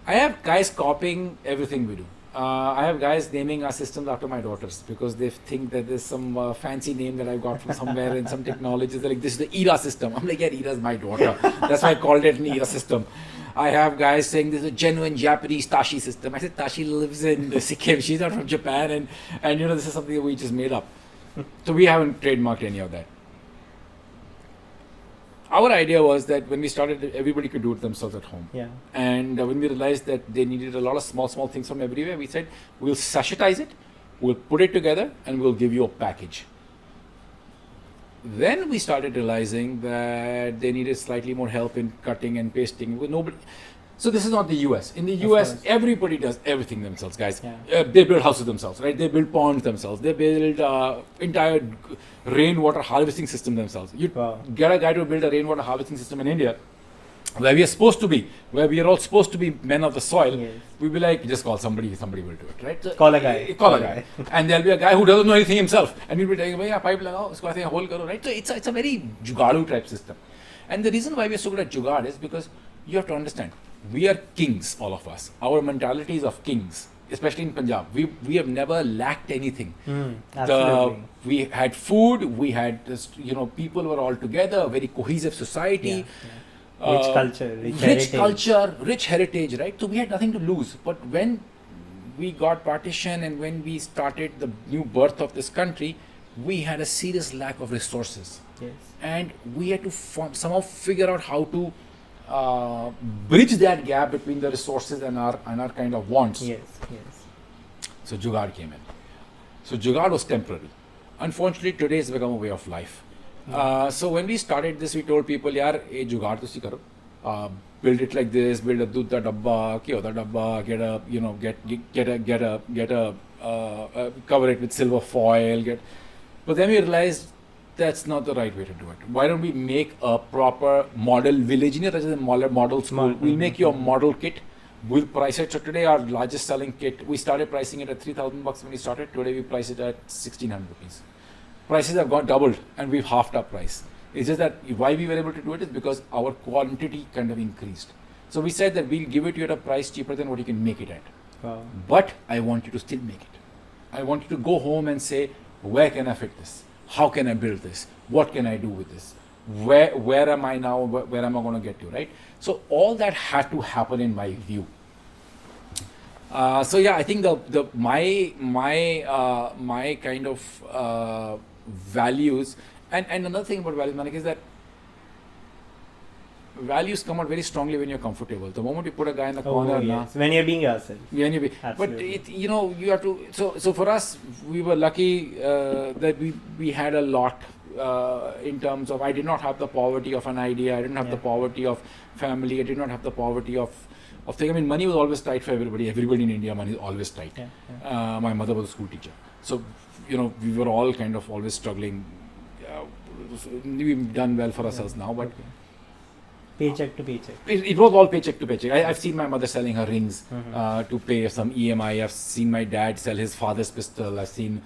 Speaker 1: I have guys copying everything we do. I have guys naming our systems after my daughters because they think that there's some fancy name that I got from somewhere in some technologies. They're like, this is the ERA system. I'm like, yeah, ERA's my daughter. That's why I called it an ERA system. I have guys saying this is a genuine Japanese Tashi system. I said, Tashi lives in Sikkim. She's not from Japan. And this is something that we just made up. So we haven't trademarked any of that. Our idea was that when we started, everybody could do it themselves at home.
Speaker 2: Yeah.
Speaker 1: And when we realized that they needed a lot of small things from everywhere, we said, we'll sachetize it, we'll put it together, and we'll give you a package. Then we started realizing that they needed slightly more help in cutting and pasting. So this is not the US. In the US, everybody does everything themselves, guys.
Speaker 2: Yeah.
Speaker 1: They build houses themselves, right? They build ponds themselves. They build entire rainwater harvesting system themselves. You get a guy to build a rainwater harvesting system in India, where we are supposed to be, where we are all supposed to be men of the soil. Yes. We'll be like, just call somebody will do it, right? So
Speaker 2: call a guy.
Speaker 1: Call a guy. And there'll be a guy who doesn't know anything himself. And we'll be telling him, yeah, pipe lagao, usko aise hole karo, right? So it's a very jugaadu type system. And the reason why we're so good at jugaad is because you have to understand, we are kings, all of us. Our mentality is of kings, especially in Punjab. We have never lacked anything.
Speaker 2: Absolutely.
Speaker 1: We had food, we had, people were all together, a very cohesive society.
Speaker 2: Yeah. Rich culture,
Speaker 1: rich heritage, right? So we had nothing to lose. But when we got partition and when we started the new birth of this country, we had a serious lack of resources.
Speaker 2: Yes.
Speaker 1: And we had to somehow figure out how to bridge that gap between the resources and our kind of wants.
Speaker 2: Yes.
Speaker 1: So Jugaad came in. So Jugaad was temporary. Unfortunately, today it's become a way of life. So when we started this, we told people, yaar, ye Jugaad tusi karo. Build it like this, build a dudha dabba, kyoda dabba, get a cover it with silver foil. But then we realized that's not the right way to do it. Why don't we make a proper model village, rather than model school? We'll make you a model kit. We'll price it. So today our largest selling kit, we started pricing it at $3,000 when we started. Today we price it at 1,600 rupees. Prices have gone doubled and we've halved our price. It's just that why we were able to do it is because our quantity kind of increased. So we said that we'll give it to you at a price cheaper than what you can make it at.
Speaker 2: Wow.
Speaker 1: But I want you to still make it. I want you to go home and say, where can I fit this? How can I build this? What can I do with this? Where am I now? Where am I going to get to, right? So all that had to happen in my view. So yeah, I think my kind of values and another thing about values, Manik, is that values come out very strongly when you're comfortable. The moment you put a guy in the corner,
Speaker 2: yes. When you're being yourself.
Speaker 1: But you have to. So for us, we were lucky that we had a lot in terms of. I did not have the poverty of an idea. I didn't have the poverty of family. I did not have the poverty of things. I mean, money was always tight for everybody. Everybody in India, money is always tight. My mother was a school teacher, so we were all kind of always struggling. We've done well for ourselves now, but.
Speaker 2: Paycheck to paycheck.
Speaker 1: It was all paycheck to paycheck. I've seen my mother selling her rings to pay some EMI. I've seen my dad sell his father's pistol. I've seen,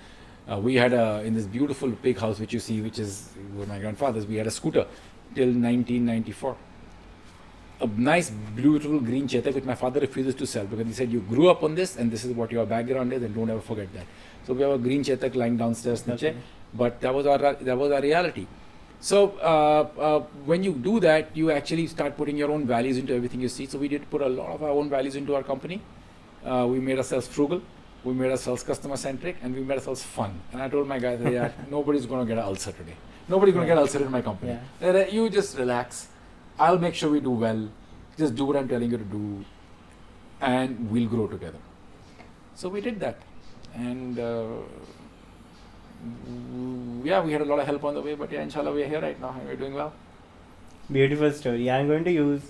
Speaker 1: we had in this beautiful big house which you see, which is my grandfather's, we had a scooter till 1994. A nice, beautiful green Chetak which my father refuses to sell because he said, you grew up on this and this is what your background is and don't ever forget that. So we have a green Chetak lying downstairs, but that was our reality. So when you do that, you actually start putting your own values into everything you see. So we did put a lot of our own values into our company. We made ourselves frugal, we made ourselves customer centric, and we made ourselves fun. And I told my guys, yeah, nobody's going to get an ulcer today. Nobody's going to get an ulcer in my company. You just relax. I'll make sure we do well. Just do what I'm telling you to do, and we'll grow together. So we did that, and we had a lot of help on the way, but inshallah we are here right now and we're doing well.
Speaker 2: Beautiful story. I'm going to use,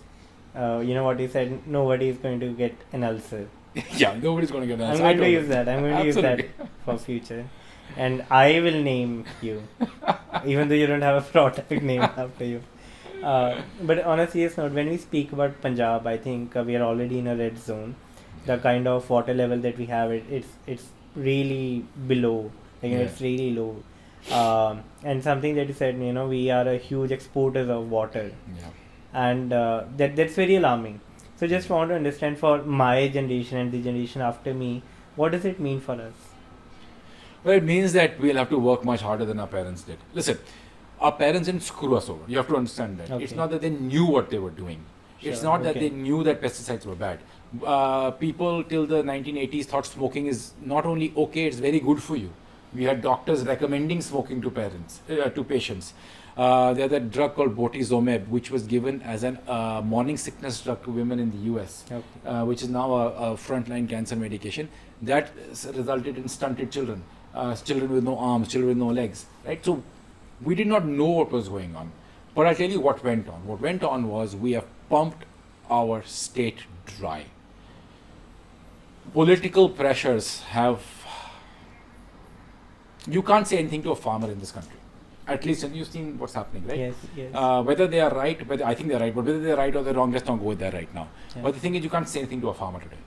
Speaker 2: what you said, nobody is going to get an ulcer.
Speaker 1: Yeah, nobody's going to get an ulcer.
Speaker 2: I'm going to use that for future. And I will name you, even though you don't have a product name after you. But on a serious note, when we speak about Punjab, I think we are already in a red zone. The kind of water level that we have, it's really below. It's really low. And something that you said, we are a huge exporters of water. And that's very alarming. So just want to understand for my generation and the generation after me, What does it mean for us?
Speaker 1: Well, it means that we'll have to work much harder than our parents did. Listen, our parents didn't screw us over. You have to understand that.
Speaker 2: Okay.
Speaker 1: It's not that they knew what they were doing. It's
Speaker 2: Sure,
Speaker 1: not that
Speaker 2: okay.
Speaker 1: they knew that pesticides were bad. People till the 1980s thought smoking is not only okay, it's very good for you. We had doctors recommending smoking to patients. There's a drug called bortezomib, which was given as a morning sickness drug to women in the US,
Speaker 2: Okay.
Speaker 1: which is now a frontline cancer medication. That resulted in stunted children, children with no arms, children with no legs, right? So we did not know what was going on. But I'll tell you what went on. What went on was we have pumped our state dry. Political pressures have... You can't say anything to a farmer in this country. At least, and you've seen what's happening, right?
Speaker 2: Yes, yes.
Speaker 1: Whether they are right, I think they're right, but whether they're right or they're wrong, let's not go with that right now.
Speaker 2: Yeah.
Speaker 1: But the thing is, you can't say anything to a farmer today.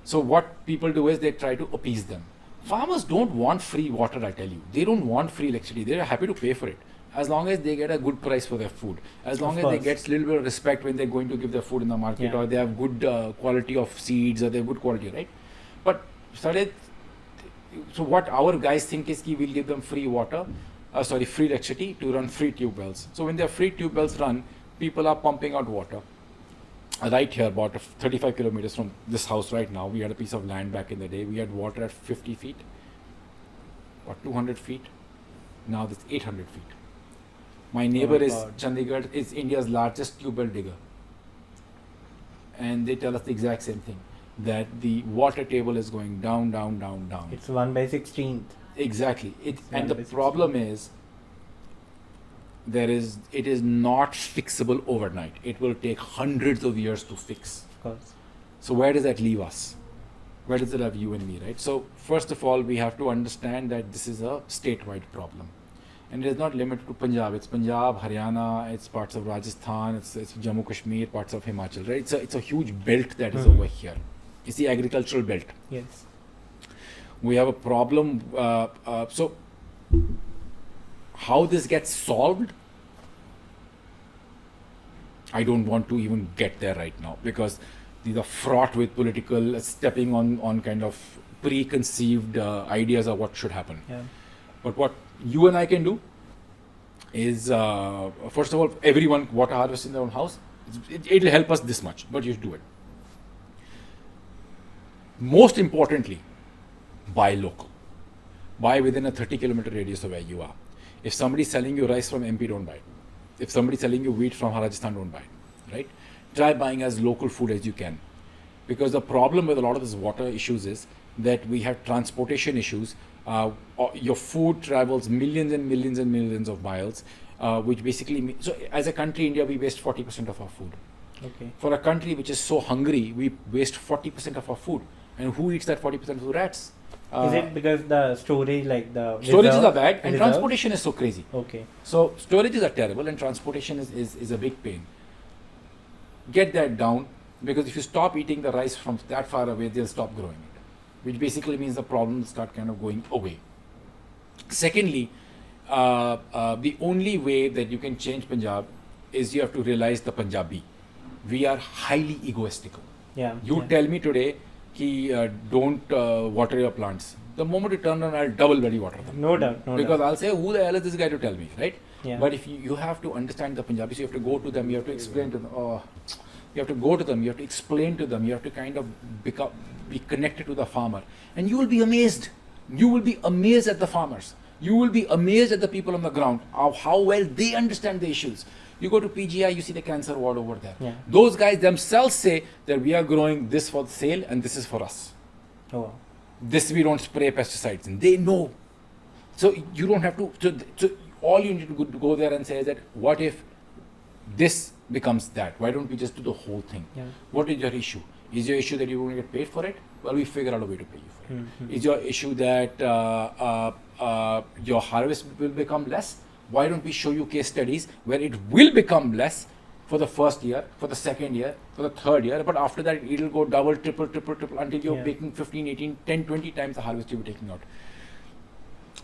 Speaker 1: So what people do is they try to appease them. Farmers don't want free water, I tell you. They don't want free electricity. They're happy to pay for it. As long as they get a good price for their food. As long as they get a little bit of respect when they're going to give their food in the market,
Speaker 2: Yeah.
Speaker 1: or they have good quality of seeds, or they have good quality, right? But so what our guys think is we'll give them free water, free electricity to run free tube wells. So when their free tube wells run, people are pumping out water. Right here, about 35 kilometers from this house right now, we had a piece of land back in the day. We had water at 50 feet or 200 feet. Now it's 800 feet. My neighbor is
Speaker 2: God.
Speaker 1: Chandigarh, is India's largest tube well digger. And they tell us the exact same thing, that the water table is going down, down, down, down.
Speaker 2: It's 1/16.
Speaker 1: Exactly. And the
Speaker 2: 1/16.
Speaker 1: problem is, it is not fixable overnight. It will take hundreds of years to fix.
Speaker 2: Of course.
Speaker 1: So where does that leave us? Where does it have you and me, right? So first of all, we have to understand that this is a statewide problem. And it is not limited to Punjab. It's Punjab, Haryana, it's parts of Rajasthan, it's Jammu Kashmir, parts of Himachal, right? It's a huge belt that is over here. It's the agricultural belt.
Speaker 2: Yes.
Speaker 1: We have a problem. So how this gets solved, I don't want to even get there right now, because these are fraught with political stepping on kind of preconceived ideas of what should happen.
Speaker 2: Yeah.
Speaker 1: But what you and I can do is, first of all, everyone water harvest in their own house. It'll help us this much, but you should do it. Most importantly, buy local. Buy within a 30-kilometer radius of where you are. If somebody's selling you rice from MP, don't buy it. If somebody's selling you wheat from Rajasthan, don't buy it, right? Try buying as local food as you can. Because the problem with a lot of these water issues is that we have transportation issues. Your food travels millions and millions and millions of miles, which basically means, so as a country, India, we waste 40% of our food.
Speaker 2: Okay.
Speaker 1: For a country which is so hungry, we waste 40% of our food. And who eats that 40% of the rats?
Speaker 2: Is it because the storage, like the
Speaker 1: Storages are bad and
Speaker 2: reserves?
Speaker 1: transportation is so crazy.
Speaker 2: Okay.
Speaker 1: So storages are terrible and transportation is a big pain. Get that down, because if you stop eating the rice from that far away, they'll stop growing it, which basically means the problems start kind of going away. Secondly, the only way that you can change Punjab is you have to realize the Punjabi. We are highly egoistical.
Speaker 2: Yeah.
Speaker 1: You
Speaker 2: yeah.
Speaker 1: tell me today don't water your plants. The moment you turn around, I'll double bloody water them.
Speaker 2: No doubt. No
Speaker 1: Because
Speaker 2: doubt.
Speaker 1: I'll say, who the hell is this guy to tell me, right?
Speaker 2: Yeah.
Speaker 1: But if you have to understand the Punjabis, you have to go to them, you have to explain to them, you have to go to them, you have to explain to them, you have to kind of be connected to the farmer. And you will be amazed. You will be amazed at the farmers. You will be amazed at the people on the ground, how well they understand the issues. You go to PGI, you see the cancer ward over there.
Speaker 2: Yeah.
Speaker 1: Those guys themselves say that we are growing this for sale and this is for us.
Speaker 2: Oh, wow.
Speaker 1: This we don't spray pesticides in. They know. So you don't have to. So all you need to go there and say is that, what if this becomes that? Why don't we just do the whole thing?
Speaker 2: Yeah.
Speaker 1: What is your issue? Is your issue that you won't get paid for it? Well, we figure out a way to pay you for it.
Speaker 2: Mm-hmm.
Speaker 1: Is your issue that your harvest will become less? Why don't we show you case studies where it will become less for the first year, for the second year, for the third year, but after that it'll go double, triple until you're making 15, 18, 10, 20 times the harvest you'll be taking out.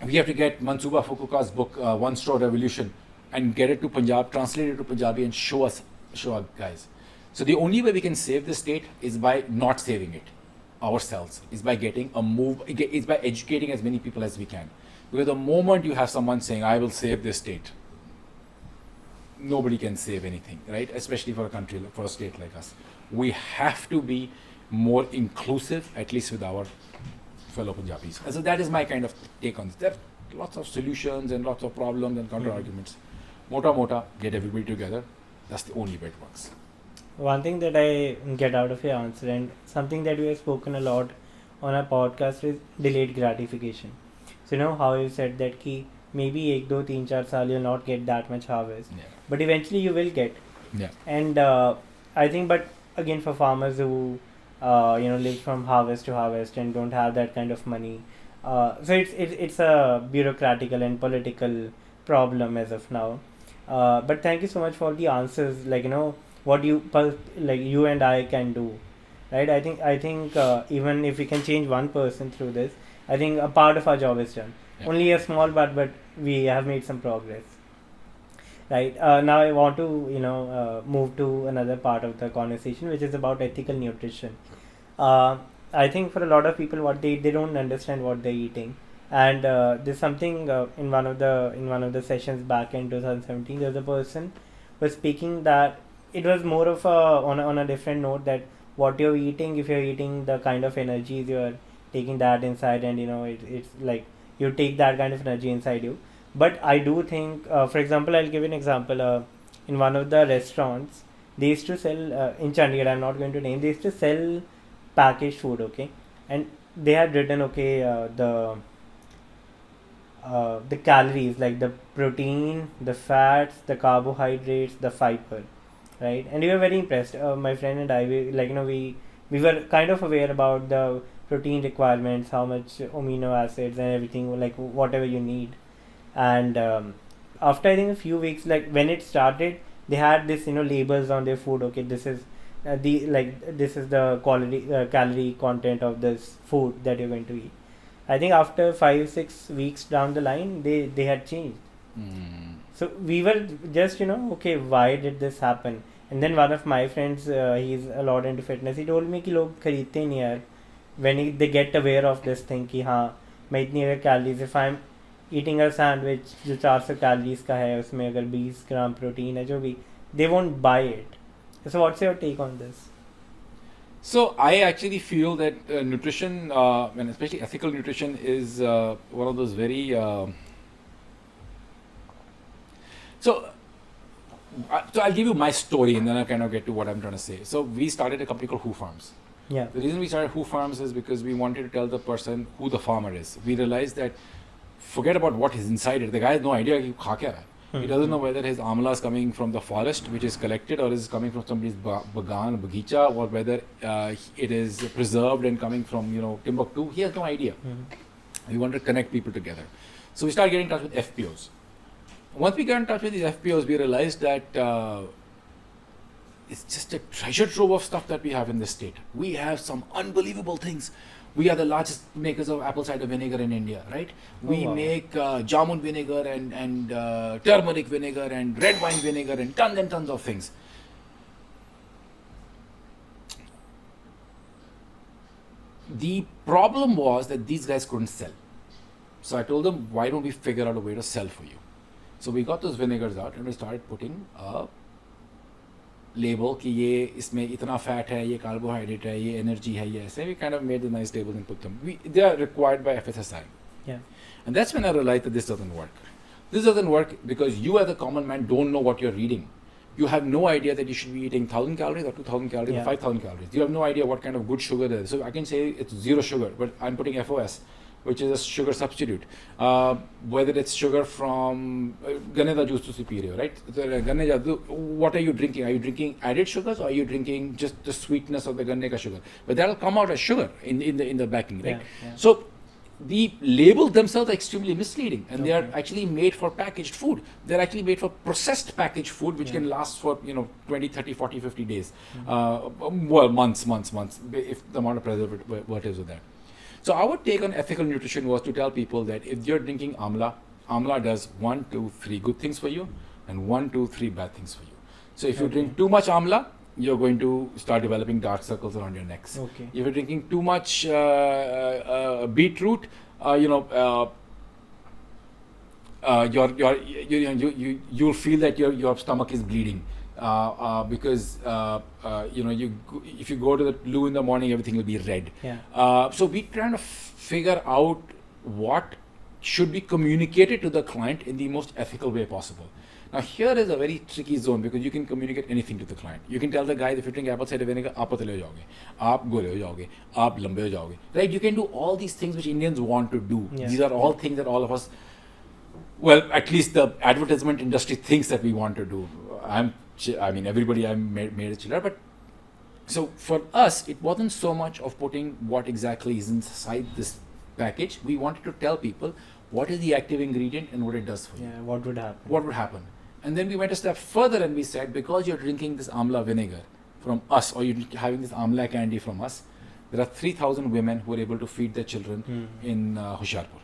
Speaker 1: We have to get Mansuba Fukuka's book, One Straw Revolution, and get it to Punjab, translate it to Punjabi and show our guys. So the only way we can save the state is by not saving it. ourselves is by is by educating as many people as we can. Because the moment you have someone saying, I will save this state, nobody can save anything, right? Especially for for a state like us. We have to be more inclusive, at least with our fellow Punjabis. And so that is my kind of take on this. There are lots of solutions and lots of problems and counter arguments. Mota, get everybody together. That's the only way it works.
Speaker 2: One thing that I get out of your answer, and something that we have spoken a lot on our podcast, is delayed gratification. So how you said that ki maybe 1, 2, 3, 4 saal you'll not get that much harvest, but eventually you will get.
Speaker 1: Yeah.
Speaker 2: And I think, but again, for farmers who live from harvest to harvest and don't have that kind of money, so it's a bureaucratical and political problem as of now. But thank you so much for the answers. What you and I can do, right? I think even if we can change one person through this, I think a part of our job is done.
Speaker 1: Yeah.
Speaker 2: Only a small part, but we have made some progress. Right. Now I want to move to another part of the conversation, which is about ethical nutrition. I think for a lot of people, what they don't understand what they're eating, and there's something in one of the sessions back in 2017. There's a person was speaking that it was more of on a different note, that what you're eating, if you're eating the kind of energies you're taking that inside, and it's like you take that kind of energy inside you. But I do think, for example, I'll give you an example. In one of the restaurants, they used to sell in Chandigarh. I'm not going to name. They used to sell packaged food, okay, and they had written, okay, the calories, like the protein, the fats, the carbohydrates, the fiber, right? And we were very impressed. My friend and I, we were kind of aware about the protein requirements, how much amino acids and everything, like whatever you need. And after I think a few weeks, like when it started, they had this labels on their food. Okay, this is this is the quality calorie content of this food that you're going to eat. I think after 5-6 weeks down the line, they had changed. So we were just okay, why did this happen? And then one of my friends, he's a lot into fitness. He told me कि लोग खरीदते नहीं यार. When they get aware of this thing कि हाँ मैं इतनी अगर calories, if I'm eating a sandwich जो 400 calories का है, उसमें अगर 20 ग्राम प्रोटीन है जो भी, they won't buy it. So what's your take on this?
Speaker 1: So I actually feel that nutrition, and especially ethical nutrition, is one of those very so I'll give you my story, and then I'll kind of get to what I'm trying to say. So we started a company called Who Farms.
Speaker 2: Yeah.
Speaker 1: The reason we started Who Farms is because we wanted to tell the person who the farmer is. We realized that forget about what is inside it. The guy has no idea he kha kya hai. He doesn't know whether his amla is coming from the forest, which is collected, or is coming from somebody's bagan, bagicha, or whether it is preserved and coming from Timbuktu. He has no idea. We wanted to connect people together. So we started getting in touch with FPOs. Once we got in touch with these FPOs, we realized that it's just a treasure trove of stuff that we have in this state. We have some unbelievable things. We are the largest makers of apple cider vinegar in India, right? We make jamun vinegar and turmeric vinegar and red wine vinegar and tons of things. The problem was that these guys couldn't sell. So I told them, why don't we figure out a way to sell for you? So we got those vinegars out and we started putting a label कि ये इसमें इतना fat है, ये carbohydrate है, ये energy है, ये ऐसे. We kind of made the nice labels and put them. They are required by FSSAI.
Speaker 2: Yeah.
Speaker 1: And that's when I realized that this doesn't work. This doesn't work because you as a common man don't know what you're reading. You have no idea that you should be eating 1,000 calories or 2,000 calories or 5,000 calories. You have no idea what kind of good sugar there is. So I can say it's zero sugar, but I'm putting FOS, which is a sugar substitute. Whether it's sugar from ganne da juice to superior, right? What are you drinking? Are you drinking added sugars, or are you drinking just the sweetness of the ganne ka sugar? But that'll come out as sugar in the backing, right?
Speaker 2: Yeah.
Speaker 1: So the labels themselves are extremely misleading, and they are actually made for packaged food. They're actually made for processed packaged food, which can last for 20, 30, 40, 50 days, well, months, if the amount of preservatives are there. So our take on ethical nutrition was to tell people that if you're drinking amla does 1, 2, 3 good things for you and 1, 2, 3 bad things for you. So if you drink too much amla, you're going to start developing dark circles around your necks.
Speaker 2: Okay.
Speaker 1: If you're drinking too much beetroot, you'll feel that your stomach is bleeding because if you go to the loo in the morning, everything will be red.
Speaker 2: Yeah.
Speaker 1: So we trying to figure out what should be communicated to the client in the most ethical way possible. Now here is a very tricky zone because you can communicate anything to the client. You can tell the guy, if you drink apple cider vinegar, आप पतले हो जाओगे, आप गोरे हो जाओगे, आप लंबे हो जाओगे. Right? You can do all these things which Indians want to do.
Speaker 2: Yeah.
Speaker 1: These are all things that all of us, well, at least the advertisement industry thinks that we want to do. Everybody made a chiller, but so for us, it wasn't so much of putting what exactly is inside this package. We wanted to tell people what is the active ingredient and what it does for you.
Speaker 2: Yeah. What would happen?
Speaker 1: What would happen? And then we went a step further and we said, because you're drinking this amla vinegar from us, or you're having this amla candy from us, there are 3,000 women who are able to feed their children in Hoshiarpur,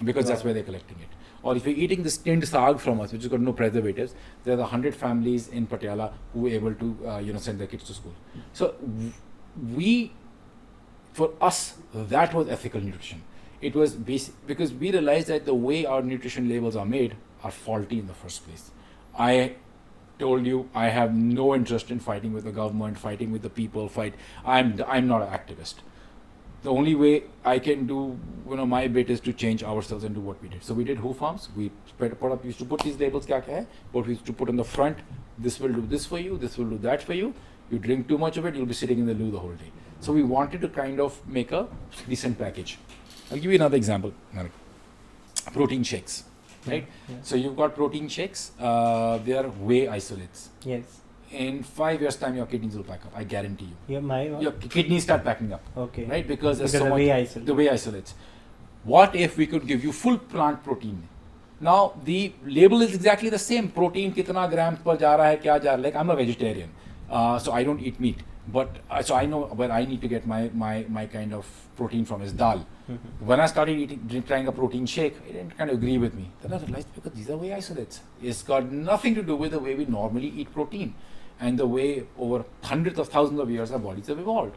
Speaker 1: because that's where they're collecting it. Or if you're eating this tinned saag from us, which has got no preservatives, there are 100 families in Patiala who are able to send their kids to school. So for us, that was ethical nutrition. It was because we realized that the way our nutrition labels are made are faulty in the first place. I told you I have no interest in fighting with the government, fighting with the people. I'm not an activist. The only way I can do my bit is to change ourselves and do what we did. So we did Who Farms. We used to put these labels, but we used to put on the front, this will do this for you, this will do that for you. You drink too much of it, you'll be sitting in the loo the whole day. So we wanted to kind of make a decent package. I'll give you another example, Manik. Protein shakes, right?
Speaker 2: Yeah.
Speaker 1: So you've got protein shakes, they are whey isolates.
Speaker 2: Yes.
Speaker 1: In 5 years' time, your kidneys will pack up. I guarantee you. Your kidneys start packing up.
Speaker 2: Okay.
Speaker 1: Right? Because there's
Speaker 2: Because
Speaker 1: so much. The whey isolates. What if we could give you full plant protein? Now the label is exactly the same. Protein kitna grams per ja raha hai, kya ja raha hai. Like I'm a vegetarian, so I don't eat meat. But so I know where I need to get my kind of protein from is dal. When I started trying a protein shake, it didn't kind of agree with me. Then I realized because these are whey isolates. It's got nothing to do with the way we normally eat protein and the way over hundreds of thousands of years our bodies have evolved.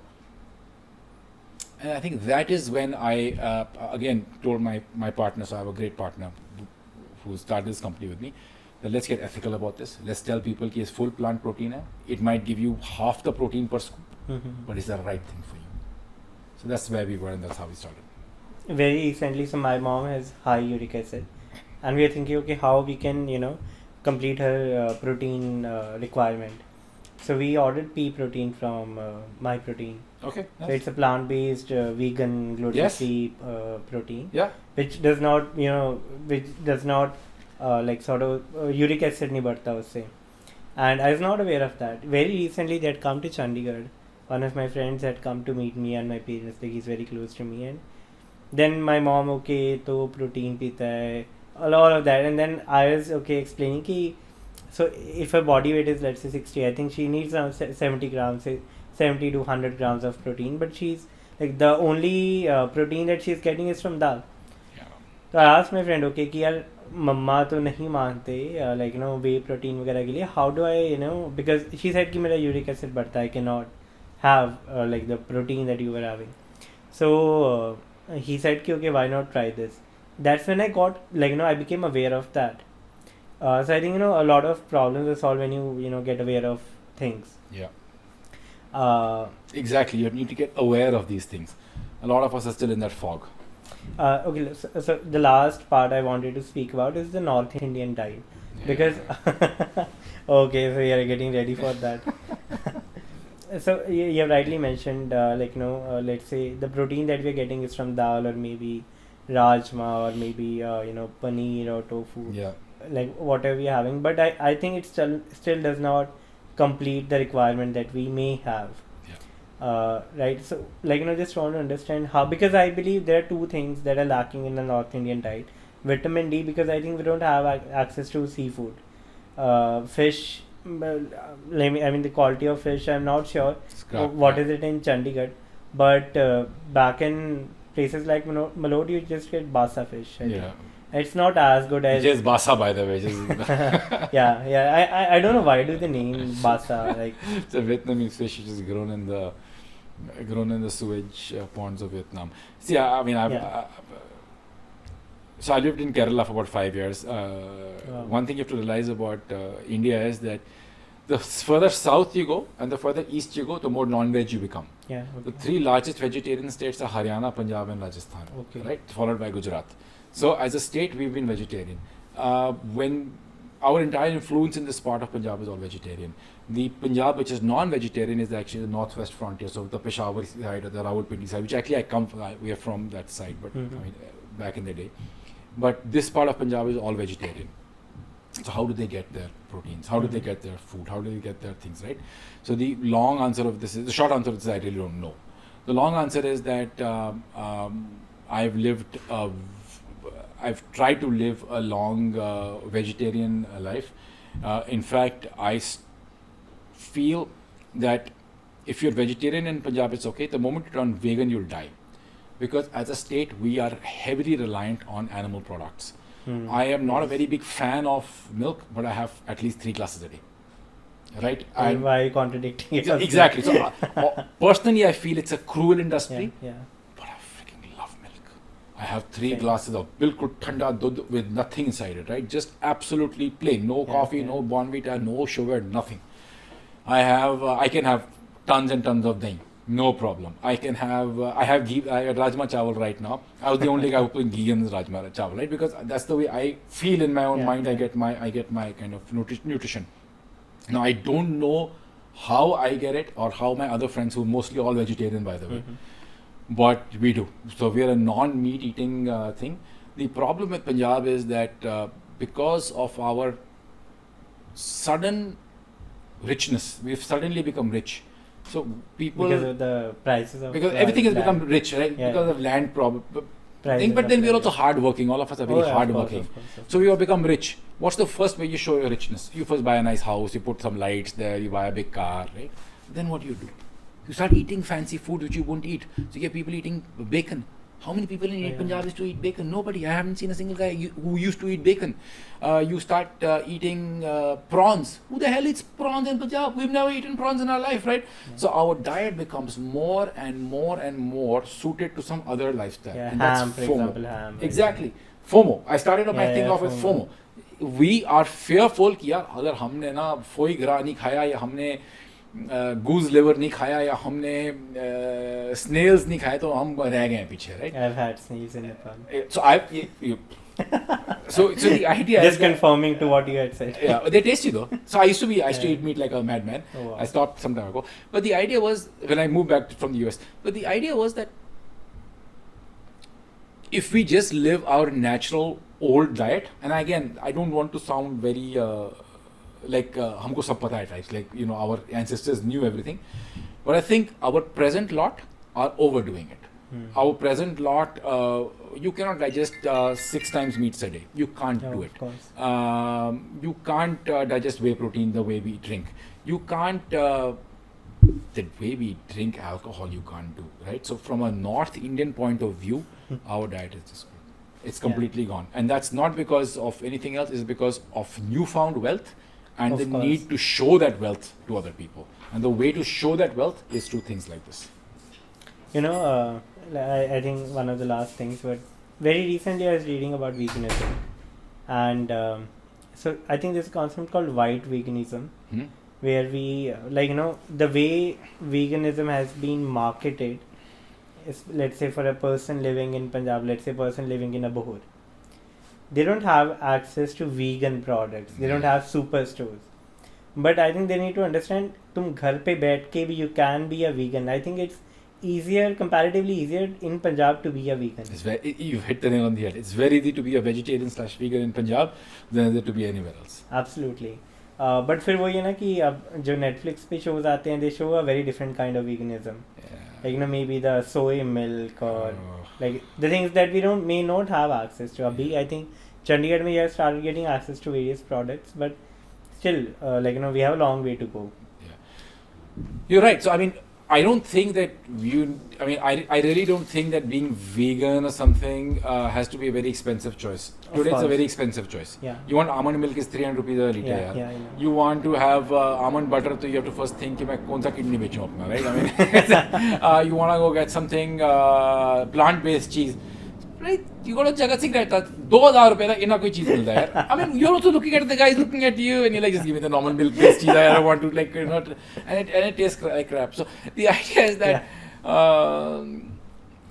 Speaker 1: And I think that is when I again told my partner, so I have a great partner who started this company with me, that let's get ethical about this. Let's tell people that it's full plant protein. It might give you half the protein per scoop, but it's the right thing for you. So that's where we were, and that's how we started.
Speaker 2: Very recently, so my mom has high uric acid, and we are thinking, okay, how we can complete her protein requirement. So we ordered pea protein from My Protein.
Speaker 1: Okay.
Speaker 2: So it's a plant-based, vegan, gluten-free protein.
Speaker 1: Yeah.
Speaker 2: Which does not, like sort of uric acid नहीं बढ़ता उससे. And I was not aware of that. Very recently, they had come to Chandigarh. One of my friends had come to meet me and my parents. Like he's very close to me, and then my mom, okay, तो protein पीता है, a lot of that, and then I was explaining कि so if her body weight is let's say 60, I think she needs around 70 grams, 70 to 100 grams of protein, but she's like the only protein that she's getting is from dal.
Speaker 1: Yeah.
Speaker 2: So I asked my friend, okay, कि यार मम्मा तो नहीं मानते like whey protein वगैरह के लिए, how do I because she said कि मेरा uric acid बढ़ता है, I cannot have like the protein that you were having. So he said कि okay, why not try this? That's when I got I became aware of that. So I think a lot of problems are solved when you get aware of things.
Speaker 1: Yeah. Exactly. You need to get aware of these things. A lot of us are still in that fog.
Speaker 2: Okay, so the last part I wanted to speak about is the North Indian diet.
Speaker 1: Yeah.
Speaker 2: Because okay, so you are getting ready for that. So you have rightly mentioned let's say the protein that we are getting is from dal or maybe rajma or maybe paneer or tofu.
Speaker 1: Yeah.
Speaker 2: Like whatever we are having, but I think it still does not complete the requirement that we may have.
Speaker 1: Yeah.
Speaker 2: Right, so just want to understand how, because I believe there are two things that are lacking in the North Indian diet. Vitamin D, because I think we don't have access to seafood. Fish, the quality of fish, I'm not sure what is it in Chandigarh, but back in places like Malod, you just get basa fish. I think. It's not as good as
Speaker 1: Just basa, by the way.
Speaker 2: I don't know why do they name basa like
Speaker 1: It's a Vietnamese fish which is grown in the sewage ponds of Vietnam. See, I mean, so I lived in Kerala for about 5 years. One thing you have to realize about India is that the further south you go and the further east you go, the more non-veg you become.
Speaker 2: yeah
Speaker 1: The
Speaker 2: okay.
Speaker 1: 3 largest vegetarian states are Haryana, Punjab, and Rajasthan.
Speaker 2: Okay.
Speaker 1: Right, followed by Gujarat. So as a state, we've been vegetarian. When our entire influence in this part of Punjab is all vegetarian. The Punjab, which is non-vegetarian, is actually the northwest frontier, so the Peshawar side or the Rawalpindi side, which actually we are from that side, but I mean, back in the day. But this part of Punjab is all vegetarian. So how do they get their proteins? How do they get their food? How do they get their things, right? So the long answer of this is, the short answer of this, I really don't know. The long answer is that I've tried to live a long vegetarian life. In fact, I feel that if you're vegetarian in Punjab, it's okay. The moment you turn vegan, you'll die. Because as a state, we are heavily reliant on animal products. I am not a very big fan of milk, but I have at least 3 glasses a day. Right?
Speaker 2: And why are you contradicting yourself?
Speaker 1: Exactly. So personally, I feel it's a cruel industry.
Speaker 2: Yeah.
Speaker 1: But I freaking love milk. I have 3 glasses of bilkul thanda dudh with nothing inside it, right? Just absolutely plain. No coffee, no Bonvita, no sugar, nothing. I can have tons and tons of dahi. No problem. I have ghee, I have rajma chawal right now. I was the only guy who put ghee in rajma chawal, right? Because that's the way I feel in my own mind. I get my kind of nutrition. Now I don't know how I get it or how my other friends, who are mostly all vegetarian, by the way, but we do. So we are a non-meat eating thing. The problem with Punjab is that because of our sudden richness, we've suddenly become rich. So people,
Speaker 2: because of the prices of
Speaker 1: everything has
Speaker 2: land.
Speaker 1: become rich, right?
Speaker 2: Yeah,
Speaker 1: because of land problem.
Speaker 2: Prices
Speaker 1: But then
Speaker 2: of
Speaker 1: we are
Speaker 2: land.
Speaker 1: also hard working. All of us are very hard working.
Speaker 2: Of course.
Speaker 1: So we have become rich. What's the first way you show your richness? You first buy a nice house, you put some lights there, you buy a big car, right? Then what do? You start eating fancy food which you won't eat. So you get people eating bacon. How many people in Punjab used to eat bacon? Nobody. I haven't seen a single guy who used to eat bacon. You start eating prawns. Who the hell eats prawns in Punjab? We've never eaten prawns in our life, right? So our diet becomes more and more and more suited to some other lifestyle.
Speaker 2: Yeah,
Speaker 1: and
Speaker 2: ham,
Speaker 1: that's
Speaker 2: for
Speaker 1: FOMO.
Speaker 2: example, ham.
Speaker 1: Exactly. FOMO. I started my thing off with
Speaker 2: FOMO.
Speaker 1: FOMO. We are fearful कि यार अगर हमने ना फोई ग्रा नहीं खाया या हमने गूज लिवर नहीं खाया या हमने स्नेल्स नहीं खाए तो हम रह गए हैं पीछे, right?
Speaker 2: I've had snails in Nepal.
Speaker 1: So the idea
Speaker 2: Just
Speaker 1: is that,
Speaker 2: confirming to what you had said.
Speaker 1: yeah, they're tasty though. So I used to eat meat like a madman.
Speaker 2: Oh, wow.
Speaker 1: I stopped some time ago. But the idea was, when I moved back from the US, but the idea was that if we just live our natural old diet, and again, I don't want to sound very हमको सब पता है types, like, you know, our ancestors knew everything, but I think our present lot are overdoing it. Our present lot, you cannot digest 6 times meats a day. You can't do it.
Speaker 2: Of course.
Speaker 1: You can't digest whey protein the way we drink. You can't the way we drink alcohol, you can't do, right? So from a North Indian point of view, our diet is just it's completely gone, and that's not because of anything else. It's because of newfound wealth and
Speaker 2: Of
Speaker 1: the
Speaker 2: course.
Speaker 1: need to show that wealth to other people, and the way to show that wealth is through things like this.
Speaker 2: You know, I think one of the last things, but very recently I was reading about veganism, and so I think there's a concept called white veganism, where we the way veganism has been marketed is, let's say, for a person living in Punjab, let's say a person living in Abohor, they don't have access to vegan products, they don't have superstores, but I think they need to understand तुम घर पे बैठ के भी you can be a vegan. I think it's comparatively easier in Punjab to be a vegan.
Speaker 1: You've hit the nail on the head. It's very easy to be a vegetarian/vegan in Punjab than is it to be anywhere else.
Speaker 2: Absolutely. But फिर वही है ना कि अब जो Netflix पे shows आते हैं, they show a very different kind of veganism. Like, you know, maybe the soy milk or like the things that we may not have access to. Abhi, I think Chandigarh we have started getting access to various products, but still, we have a long way to go.
Speaker 1: Yeah, you're right. So I mean, I don't think that I really don't think that being vegan or something has to be a very expensive choice. Today it's a very expensive choice.
Speaker 2: Yeah.
Speaker 1: You want almond milk is 300 rupees a liter.
Speaker 2: Yeah, I know.
Speaker 1: You want to have almond butter, so you have to first think कि मैं कौन सा kidney बेचूं अपना, right? I mean, you want to go get something plant-based cheese. Right, you go to Jagat Singh right, 2000 rupees that इना कोई चीज मिलता है यार. I mean, you're also looking at the guys looking at you, and you're like, just give me the normal milk-based cheese. I don't want to like, you know, and it tastes like crap. So the idea is that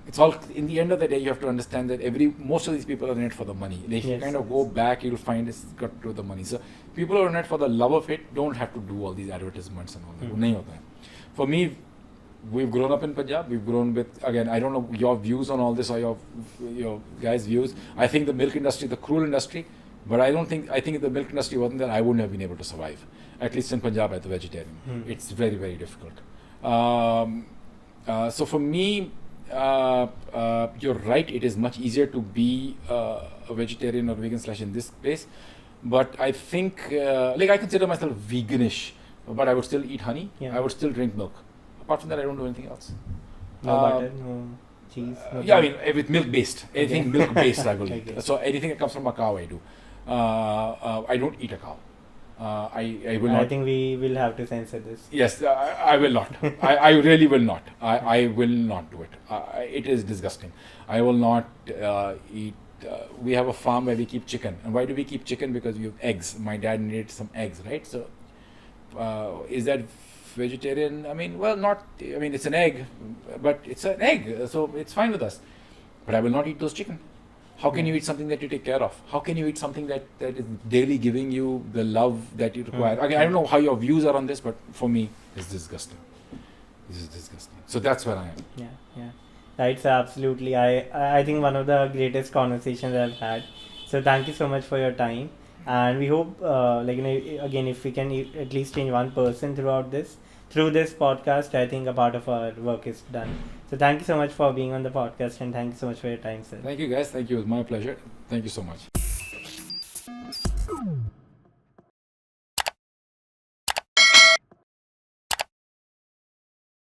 Speaker 1: it's all, in the end of the day, you have to understand that most of these people are in it for the money. If you kind of go back, you'll find it's got to do with the money. So people who are in it for the love of it don't have to do all these advertisements and all that. नहीं होता है. For me, we've grown up in Punjab. We've grown with, again, I don't know your views on all this or your guys' views. I think the milk industry, the cruel industry, but I think if the milk industry wasn't there, I wouldn't have been able to survive. At least in Punjab, as a vegetarian, it's very, very difficult. So for me, you're right. It is much easier to be a vegetarian or vegan / in this space, but I think like I consider myself veganish, but I would still eat honey.
Speaker 2: Yeah.
Speaker 1: I would still drink milk. Apart from that, I don't do anything else.
Speaker 2: No butter, no cheese. No
Speaker 1: Yeah, I mean, with milk-based. Anything milk-based, I will eat.
Speaker 2: Okay.
Speaker 1: So anything that comes from a cow, I do. I don't eat a cow. I will not.
Speaker 2: I think we will have to censor this.
Speaker 1: Yes, I will not. I really will not. I will not do it. It is disgusting. I will not eat. We have a farm where we keep chicken. And why do we keep chicken? Because we have eggs. My dad needed some eggs, right? So is that vegetarian? I mean, well, not. I mean, it's an egg, but it's an egg, so it's fine with us. But I will not eat those chicken. How can you eat something that you take care of? How can you eat something that is daily giving you the love that you require? Again, I don't know how your views are on this, but for me, it's disgusting. This is disgusting. So that's where I am.
Speaker 2: Yeah. That's absolutely. I think one of the greatest conversations I've had. So thank you so much for your time, and we hope, again, if we can at least change one person through this podcast, I think a part of our work is done. So thank you so much for being on the podcast, and thank you so much for your time, sir.
Speaker 1: Thank you, guys. Thank you. It was my pleasure. Thank you so much.